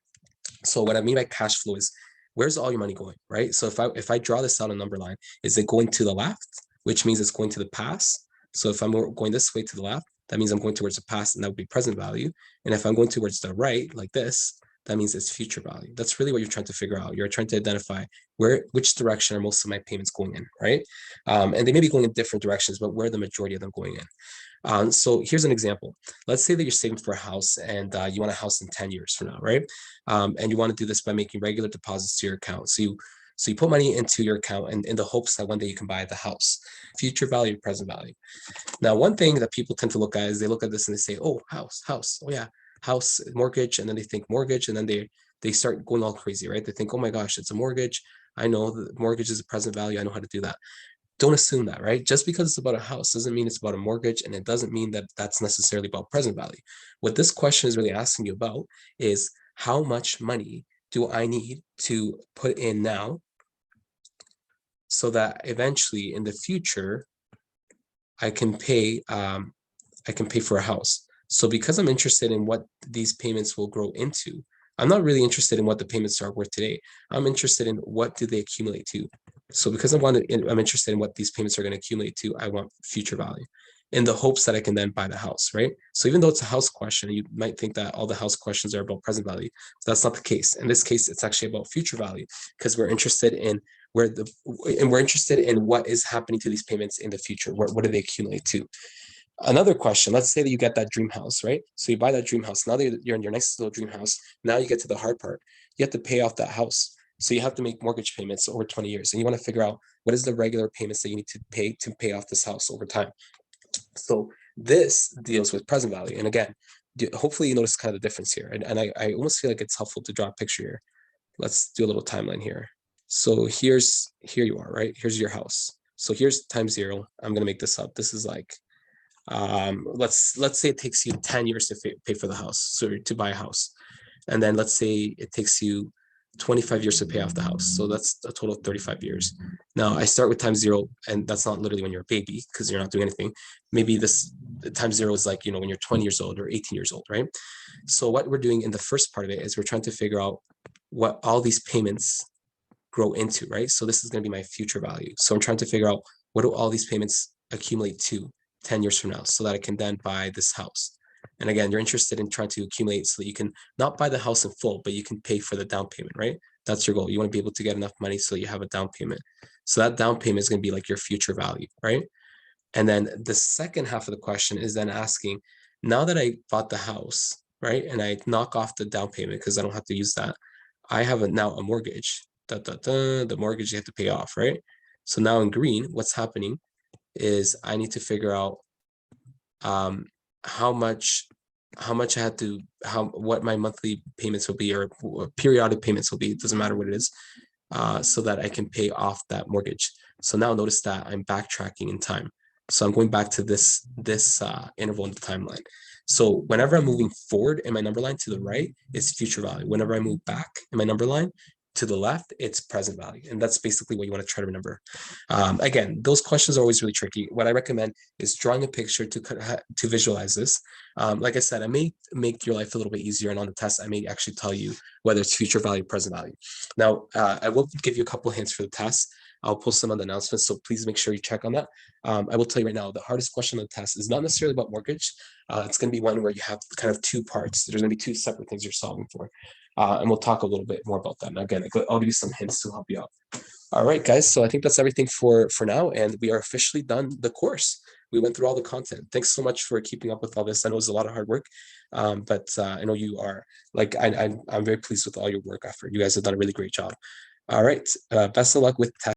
So what I mean by cash flow is, where's all your money going, right? So if I draw this out a number line, is it going to the left, which means it's going to the past? So if I'm going this way to the left, that means I'm going towards the past, and that would be present value. And if I'm going towards the right, like this, that means it's future value. That's really what you're trying to figure out. You're trying to identify which direction are most of my payments going in, right? And they may be going in different directions, but where the majority of them going in. So here's an example. Let's say that you're saving for a house and you want a house in 10 years from now, right? And you want to do this by making regular deposits to your account. So you put money into your account in the hopes that one day you can buy the house. Future value, present value. Now, one thing that people tend to look at is they look at this and they say, oh, house. Oh yeah, house, mortgage. And then they think mortgage, and then they start going all crazy, right? They think, oh my gosh, it's a mortgage. I know the mortgage is a present value. I know how to do that. Don't assume that, right? Just because it's about a house doesn't mean it's about a mortgage, and it doesn't mean that that's necessarily about present value. What this question is really asking you about is, how much money do I need to put in now so that eventually in the future I can pay for a house. So because I'm interested in what these payments will grow into, I'm not really interested in what the payments are worth today. I'm interested in what do they accumulate to. So because I'm interested in what these payments are going to accumulate to, I want future value in the hopes that I can then buy the house, right? So even though it's a house question, you might think that all the house questions are about present value. So that's not the case. In this case, it's actually about future value because we're interested in we're interested in what is happening to these payments in the future. What do they accumulate to? Another question, let's say that you get that dream house, right? So you buy that dream house. Now that you're in your nice little dream house, now you get to the hard part. You have to pay off that house. So you have to make mortgage payments over 20 years. And you want to figure out what is the regular payments that you need to pay off this house over time. So this deals with present value. And again, hopefully you notice kind of the difference here. And I almost feel like it's helpful to draw a picture here. Let's do a little timeline here. So here you are, right? Here's your house. So here's time zero. I'm going to make this up. This is like, let's say it takes you 10 years to pay for the house, so to buy a house. And then let's say it takes you 25 years to pay off the house. So that's a total of 35 years. Now I start with time zero, and that's not literally when you're a baby because you're not doing anything. Maybe this time zero is like, when you're 20 years old or 18 years old, right? So what we're doing in the first part of it is we're trying to figure out what all these payments grow into, right? So this is going to be my future value. So I'm trying to figure out what do all these payments accumulate to 10 years from now so that I can then buy this house. And again, you're interested in trying to accumulate so that you can not buy the house in full, but you can pay for the down payment, right? That's your goal. You want to be able to get enough money so you have a down payment. So that down payment is going to be like your future value, right? And then the second half of the question is then asking, now that I bought the house, right, and I knock off the down payment because I don't have to use that, I have now a mortgage. The mortgage you have to pay off, right? So now in green, what's happening is I need to figure out how much I had to what my monthly payments will be or periodic payments will be. It doesn't matter what it is, so that I can pay off that mortgage. So now notice that I'm backtracking in time. So I'm going back to this interval in the timeline. So whenever I'm moving forward in my number line to the right, it's future value. Whenever I move back in my number line to the left, it's present value. And that's basically what you want to try to remember. Again, those questions are always really tricky. What I recommend is drawing a picture to visualize this. Like I said, I may make your life a little bit easier. And on the test, I may actually tell you whether it's future value, present value. Now, I will give you a couple of hints for the test. I'll post them on the announcements, so please make sure you check on that. I will tell you right now, the hardest question on the test is not necessarily about mortgage. It's going to be one where you have kind of two parts. There's going to be two separate things you're solving for. And we'll talk a little bit more about that. And again, I'll give you some hints to help you out. All right, guys. So I think that's everything for now. And we are officially done the course. We went through all the content. Thanks so much for keeping up with all this. I know it was a lot of hard work, but I know you are I'm very pleased with all your work effort. You guys have done a really great job. All right. Best of luck with test.